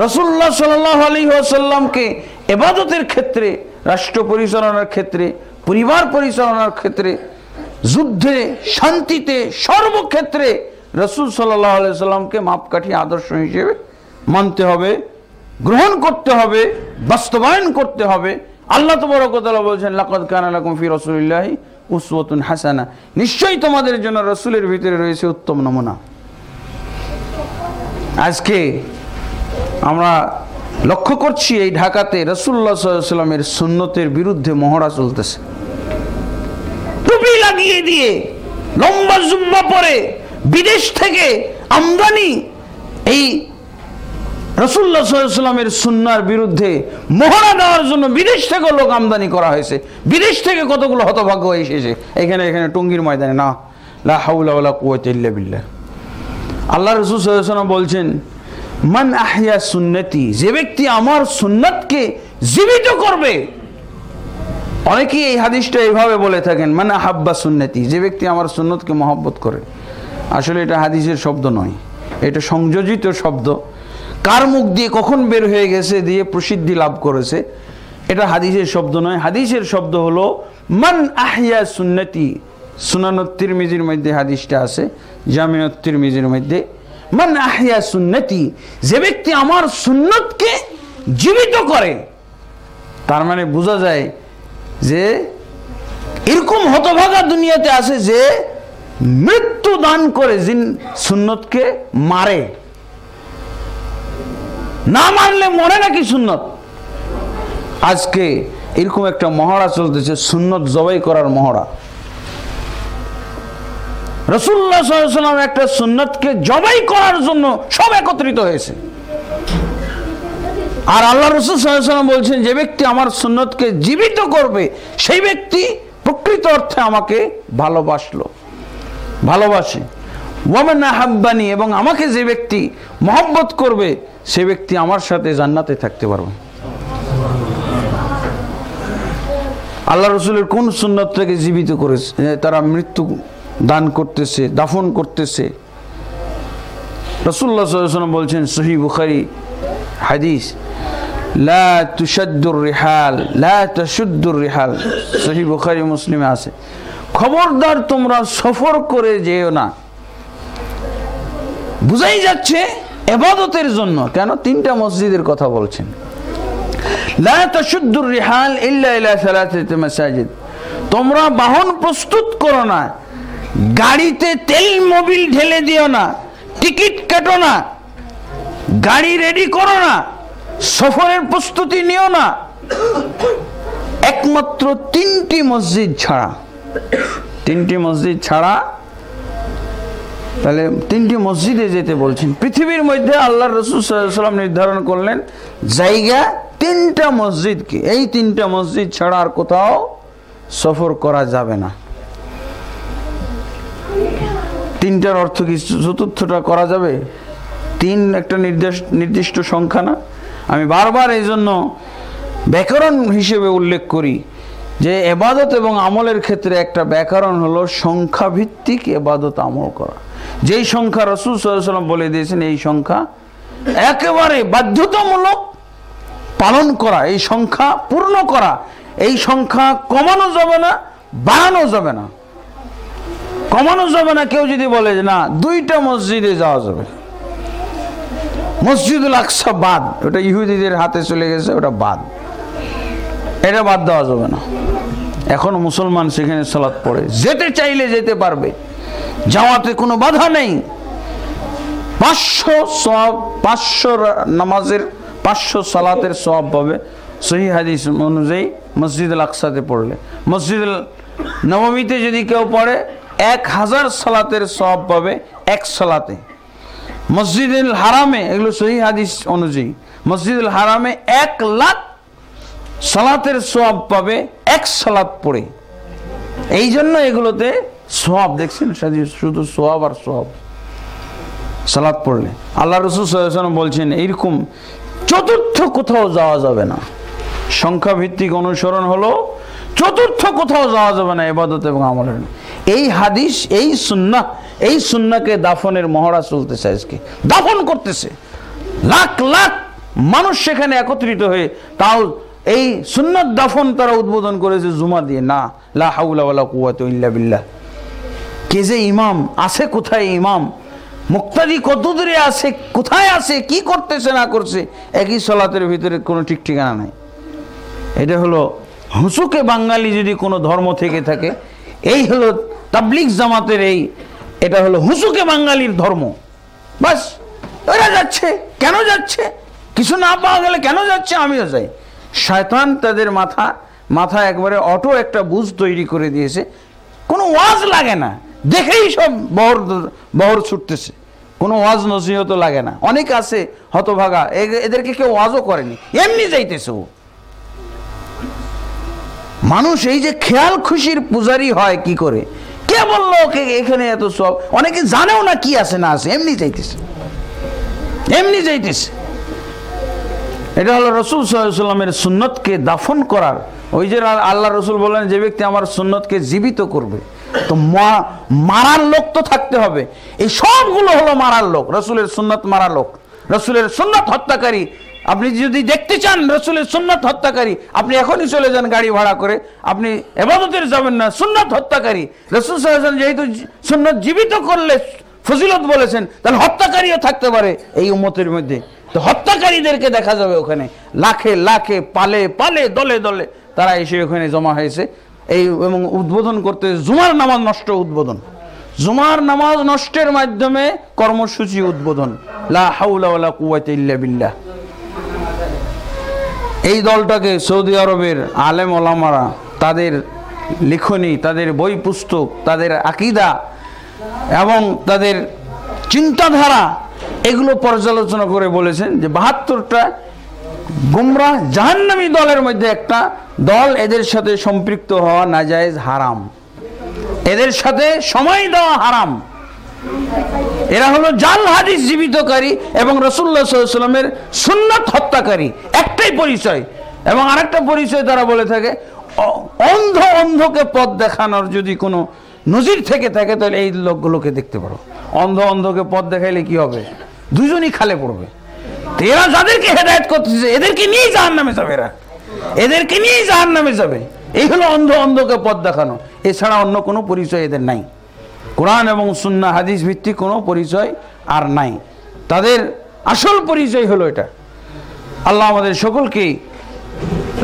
রাসূলুল্লাহ সাল্লাল্লাহু আলাইহি ওয়াসাল্লামকে ইবাদতের ক্ষেত্রে, রাষ্ট্র পরিচালনার ক্ষেত্রে, পরিবার পরিচালনার ক্ষেত্রে, যুদ্ধে, শান্তিতে, সর্বক্ষেত্রে রাসূল সাল্লাল্লাহু আলাইহি ওয়াসাল্লামকে মাপকাঠি আদর্শ হিসেবে মানতে হবে, গ্রহণ করতে হবে, বাস্তবায়ন করতে হবে। আল্লাহ তাবারক ওয়া তাআলা বলেছেন লাকাদ কানা লাকুম ফি রাসূলিল্লাহি উসওয়াতুন হাসানা, নিশ্চয়ই তোমাদের জন্য রাসূলের ভিতরে রয়েছে উত্তম নমুনা। আজকে আমরা লক্ষ্য করছি এই ঢাকাতে রাসূলুল্লাহ সাল্লাল্লাহু আলাইহি ওয়াসাল্লামের সুন্নতের বিরুদ্ধে মহড়া চলতেছে। টুপি লাগিয়ে দিয়ে, লম্বা জুব্বা পরে, বিদেশ থেকে আমদানি এই রাসূলুল্লাহ সাল্লাল্লাহু আলাইহি ওয়াসাল্লামের সুন্নাহর বিরুদ্ধে মহড়া দেওয়ার জন্য বিদেশ থেকে লোক আমদানি করা হয়েছে। বিদেশ থেকে কতগুলো হতভাগ্য এসেছে এখানে টঙ্গীর ময়দানে। না, লা হাওলা ওয়ালা কুওয়াতা ইল্লা বিল্লাহ। আল্লাহ রাসূল সাল্লাল্লাহু আলাইহি ওয়াসাল্লাম বলছেন মান আহইয়া সুন্নতি, যে ব্যক্তি আমার সুন্নাতকে জীবিত করবে। অনেকেই এই হাদিসটা এইভাবে বলে থাকেন, মান আহাব্বা সুন্নতি, যে ব্যক্তি আমার সুন্নতকে মহব্বত করে। আসলে এটা হাদিসের শব্দ নয়, এটা সংযোজিত শব্দ। কার মুখ দিয়ে কখন বের হয়ে গেছে দিয়ে প্রসিদ্ধি লাভ করেছে, এটা হাদিসের শব্দ নয়। হাদিসের শব্দ হলো মান আহইয়া সুন্নতি। সুনানুত তিরমিজির মধ্যে হাদিসটা আছে, জামিউত তিরমিজির মধ্যে। মান আহইয়া সুন্নতি, যে ব্যক্তি আমার সুন্নতকে জীবিত করে। তার মানে বোঝা যায় যে এরকম হতভাগা দুনিয়াতে আছে যে মৃত্যু দান করে, জিন সুন্নতকে মারে। না মারলে মরে নাকি সুন্নত? আজকে এরকম একটা মহড়া চলতেছে, সুন্নত জবাই করার মহড়া। রাসূলুল্লাহ সাল্লাল্লাহু আলাইহি ওয়াসাল্লাম একটা সুন্নতকে জবাই করার জন্য সব একত্রিত হয়েছে। আর আল্লাহ রাসূল সাল্লাল্লাহু আলাইহি ওয়াসাল্লাম বলছেন যে ব্যক্তি আমার সুন্নতকে জীবিত করবে, সেই ব্যক্তি প্রকৃত অর্থে আমাকে ভালোবাসে। ওয়ামান আহাব্বানি, এবং আমাকে যে ব্যক্তি মহব্বত করবে সে ব্যক্তি আমার সাথে জান্নাতে থাকতে পারবে। আল্লাহ রাসূলের কোন সুন্নতটাকে জীবিত করেছে? তারা মৃত্যু দান করতেছে, দাফন করতেছে। রাসূলুল্লাহ সাল্লাল্লাহু আলাইহি ওয়াসাল্লাম বলছেন সহিহ বুখারী হাদিস, লা তুশাদ্দুর রিহাল লা তাশুদ্দুর রিহাল, সহিহ বুখারী মুসলিমে আছে, খবরদার তোমরা সফর করে যেও না। বুঝাই যাচ্ছে ইবাদতের জন্য। কেন? তিনটা মসজিদের কথা বলছেন। লা তাশুদ্দুর রিহাল ইল্লা ইলা সালাসাতি মাসাজিদ, তোমরা বাহন প্রস্তুত করো না, গাড়িতে তেল মোবিল ঢেলে দিও না, টিকিট কাটো না, গাড়ি রেডি করো না, সফরের প্রস্তুতি নিও না, একমাত্র তিনটি মসজিদ ছাড়া। তিনটি মসজিদ ছাড়া, তাহলে তিনটি মসজিদে যেতে বলছেন। পৃথিবীর মধ্যে আল্লাহ রাসূল সাল্লাল্লাহু আলাইহি ওয়াসাল্লাম নির্ধারণ করলেন জায়গা তিনটা মসজিদকে, এই তিনটা মসজিদ ছাড়া আর কোথাও সফর করা যাবে না। তিনটার অর্থ কি চতুর্থটা করা যাবে? তিন একটা নির্দিষ্ট সংখ্যা না? আমি বারবার এই জন্য ব্যাকরণ হিসেবে উল্লেখ করি যে ইবাদত এবং আমলের ক্ষেত্রে একটা ব্যাকরণ হলো সংখ্যা ভিত্তিক ইবাদত আমল করা। যেই সংখ্যা রাসূল সাল্লাল্লাহু আলাইহি ওয়াসাল্লাম বলে দিয়েছেন, এই সংখ্যা একেবারে বাধ্যতামূলক পালন করা, এই সংখ্যা পূর্ণ করা। এই সংখ্যা কমানো যাবে না, বাড়ানো যাবে না। কমানো যাবে না। কেউ যদি বলে যে না 2টা মসজিদে যাওয়া যাবে, মসজিদুল আকসা বাদ, ওটা ইহুদিদের হাতে চলে গেছে, ওটা বাদ, এটা বাদ দেওয়া যাবে না। এখন মুসলমান সেখানে সালাত পড়ে, যেতে চাইলে যেতে পারবে, যাওয়াতে কোনো বাধা নেই। 500 সওয়াব, 500 নামাজের 500 সালাতের সওয়াব পাবে সহিহ হাদিস অনুযায়ী মসজিদুল আকসাতে পড়লে। মসজিদুল নববীতে যদি কেউ পড়ে 1000 সালাতের সওয়াব পাবে এক সালাতে। মসজিদুল হারামে, এগুলো সহিহ হাদিস অনুযায়ী, মসজিদুল হারামে 1 লাখ সালাতের সওয়াব পাবে এক সালাত পড়ে। এই জন্য এগুলোতে সওয়াব দেখছেন, শুধু সওয়াব আর সওয়াব সালাত পড়লে। আল্লাহ রাসূল সাল্লাল্লাহু আলাইহি ওয়াসাল্লাম বলছেন এইরকম চতুর্থ কোথাও যাওয়া যাবে না। সংখ্যা ভিত্তিক অনুসরণ হলো চতুর্থ কোথাও যাওয়া যাবে না ইবাদত এবং আমলের। এই হাদিস, এই সুন্নাহকে দাফনের মহড়া চলতেছে, আজকে দাফন করতেছে লাখ লাখ মানুষ সেখানে একত্রিত হয়ে। তাও এই সুন্নাত দাফন তারা উদ্বোধন করেছে জুমা দিয়ে। না, লা হাওলা ওয়ালা কুওয়াতা ইল্লা বিল্লাহ। কে যে ইমাম আছে, কোথায় ইমাম, মুক্তাদি কত দূরে আছে, কোথায় আছে, কি করতেছে না করছে, একই সালাতের ভিতরে কোনো ঠিক ঠিকানা নাই। এটা হলো হুসুকে বাঙালি যদি কোনো ধর্ম থেকে থাকে, এই হলো তাবলিগ জামাতের এটা হলো হুসুকে বাঙালির ধর্ম। বাস ওরা যাচ্ছে, কেন যাচ্ছে, কিছু না পাওয়া গেলে কেন যাচ্ছে, আমিও যাই। শয়তান তাদের মাথা একবারে অটো একটা বুঝ তৈরি করে দিয়েছে, কোনো ওয়াজ লাগে না, দেখেই সব বহর ছুটতেছে, কোনো ওয়াজ নসিহত লাগে না। অনেক আছে হতভাগা, এদেরকে কেউ ওয়াজও করেনি, এমনি যাইতেছে। মানুষ এই যে খেয়াল খুশির পূজারি হয় কি করে, কে বললো ওকে এখানে এত সব, অনেকে জানেও না কি আছে না আছে, এমনি যাইতেছে, এমনি যাইতেছে। এটা হলো রাসূল সাল্লাল্লাহু আলাইহি ওয়াসাল্লামের সুন্নতকে দাফন করার। ওই যে আল্লাহ রাসূল বলেন, যে ব্যক্তি আমার সুন্নতকে জীবিত করবে, তো মারার লোক তো থাকতে হবে। এই সবগুলো হলো মারার লোক, রাসূলের সুন্নত মারা লোক, রাসূলের সুন্নত হত্যাকারী। আপনি যদি দেখতে চান রাসূলের সুন্নত হত্যাকারী, আপনি এখনই চলে যান গাড়ি ভাড়া করে, আপনি ইবাদতের যাবেন না, সুন্নত হত্যাকারী। রাসূল সাল্লাল্লাহু আলাইহি ওয়াসাল্লাম যেহেতু সুন্নত জীবিত করলে ফজিলত বলেছেন, তাহলে হত্যাকারীও থাকতে পারে এই উম্মতের মধ্যে। তো হত্যাকারীদেরকে দেখা যাবে ওখানে, লাখে লাখে, পালে পালে, দলে দলে তারা এসে ওখানে জমা হয়েছে। এবং উদ্বোধন করতে জুমার নামাজ নষ্ট উদ্বোধন, জুমার নামাজ নষ্টের মাধ্যমে কর্মসূচি উদ্বোধন, লা হাওলা ওয়ালা কুওয়াতা ইল্লা বিল্লাহ। এই দলটাকে সৌদি আরবের আলেম ওলামারা তাদের লিখনি, তাদের বই পুস্তক, তাদের আকীদা এবং তাদের চিন্তাধারা এগুলো পর্যালোচনা করে বলেছেন যে 72টা গুমরাহ জাহান্নামী দলের মধ্যে একটা দল, এদের সাথে সম্পৃক্ত হওয়া নাজায়েজ, হারাম, এদের সাথে সময় দেওয়া হারাম। এরা হলো জাল হাদিস জীবিতকারী এবং রাসূলুল্লাহ সাল্লাল্লাহু আলাইহি ওয়াসাল্লামের সুন্নাত হত্যাকারী, একটাই পরিচয়। এবং আরেকটা পরিচয় তারা বলে থাকে, অন্ধকে পথ দেখানোর যদি কোনো নজির থেকে থাকে তাহলে এই লোকগুলোকে দেখতে পারো। অন্ধকে পথ দেখাইলে কি হবে, দুজনই খালে পড়বে। এরা যাদেরকে হেদায়েত করতেছে এদেরকে নিয়ে জাহান্নামে যাবে, এদেরকে নিয়ে জাহান্নামে যাবে। এই হলো অন্ধকে পথ দেখানো, এছাড়া অন্য কোনো পরিচয় এদের নাই। কোরআন এবং সুন্নাহ হাদিস ভিত্তিক কোনো পরিচয় আর নাই, তাদের আসল পরিচয় হলো এটা। আল্লাহ আমাদের সকলকে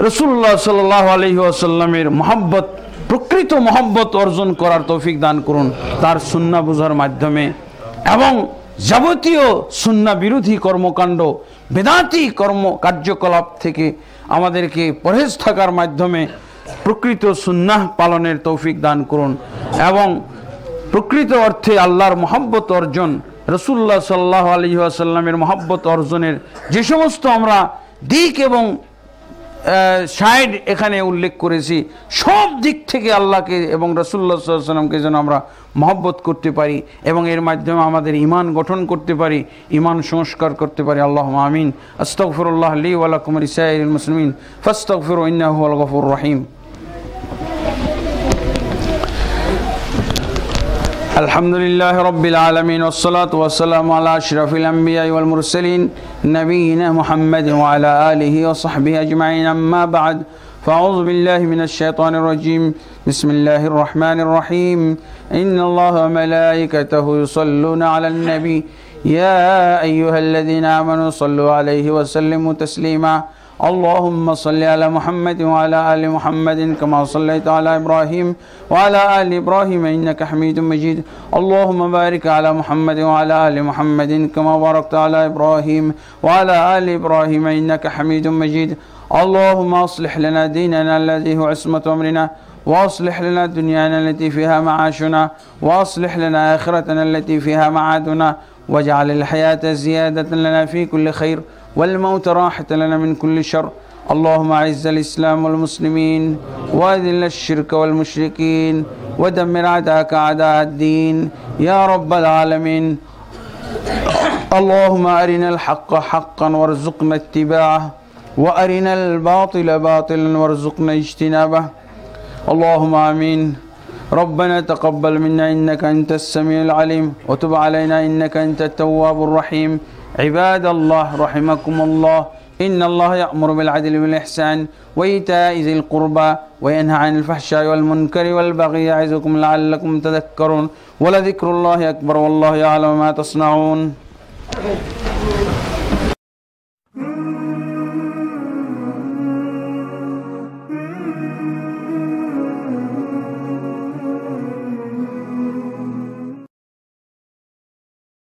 রাসূলুল্লাহ সাল্লাল্লাহু আলাইহি ওয়াসাল্লামের মহব্বত, প্রকৃত মহব্বত অর্জন করার তৌফিক দান করুন তার সুন্নাহ বুঝার মাধ্যমে, এবং যাবতীয় সুন্নাহ বিরোধী কর্মকাণ্ড, বেদাতি কার্যকলাপ থেকে আমাদেরকে পরহেজ থাকার মাধ্যমে প্রকৃত সুন্নাহ পালনের তৌফিক দান করুন, এবং প্রকৃত অর্থে আল্লাহর মহব্বত অর্জন, রাসূলুল্লাহ সাল্লাল্লাহু আলাইহি ওয়াসাল্লামের মহব্বত অর্জনের যে সমস্ত আমরা দিক এবং সাইড এখানে উল্লেখ করেছি, সব দিক থেকে আল্লাহকে এবং রাসূলুল্লাহ সাল্লাল্লাহু আলাইহি ওয়াসাল্লামকে যেন আমরা মহব্বত করতে পারি এবং এর মাধ্যমে আমাদের ঈমান গঠন করতে পারি, ঈমান সংস্কার করতে পারি। আল্লাহুম্মা আমিন। আস্তাগফিরুল্লাহ লি ওয়া লাকুম ওয়া লিসাইরিল মুসলিমিন ফাস্তাগফিরু ইন্নাহু হুয়াল গফুরুর রহিম। الحمد لله رب العالمين والصلاة والسلام على أشرف الأنبياء والمرسلين نبينا محمد وعلى آله وصحبه أجمعين. أما بعد، فأعوذ بالله من الشيطان الرجيم. بسم الله الرحمن الرحيم. إن الله وملائكته يصلون على النبي يا أيها الذين آمنوا صلوا عليه وسلموا تسليما. اللهم صل على محمد وعلى آل محمد كما صليت على إبراهيم وعلى آل إبراهيم إنك حميد مجيد. اللهم بارك على محمد وعلى آل محمد كما باركت على إبراهيم وعلى آل إبراهيم إنك حميد مجيد. اللهم أصلح لنا ديننا الذي هو عصمة أمرنا، وأصلح لنا دنيانا التي فيها معاشنا، وأصلح لنا آخرتنا التي فيها معادنا، واجعل الحياة زيادة لنا في كل خير والموت راحة لنا من كل شر. اللهم أعز الإسلام والمسلمين، وأذل الشرك والمشركين، ودمر أعداءك أعداء الدين يا رب العالمين. اللهم أرنا الحق حقا وارزقنا اتباعه، وأرنا الباطل باطلا وارزقنا اجتنابه. اللهم آمين. ربنا تقبل منا إنك أنت السميع العليم، وتب علينا إنك أنت التواب الرحيم. عباد الله رحمكم الله، إن الله يأمر بالعدل والإحسان وإيتاء ذي القربى وينهى عن الفحشاء والمنكر والبغي يعظكم لعلكم تذكرون. ولذكر الله أكبر والله يعلم ما تصنعون.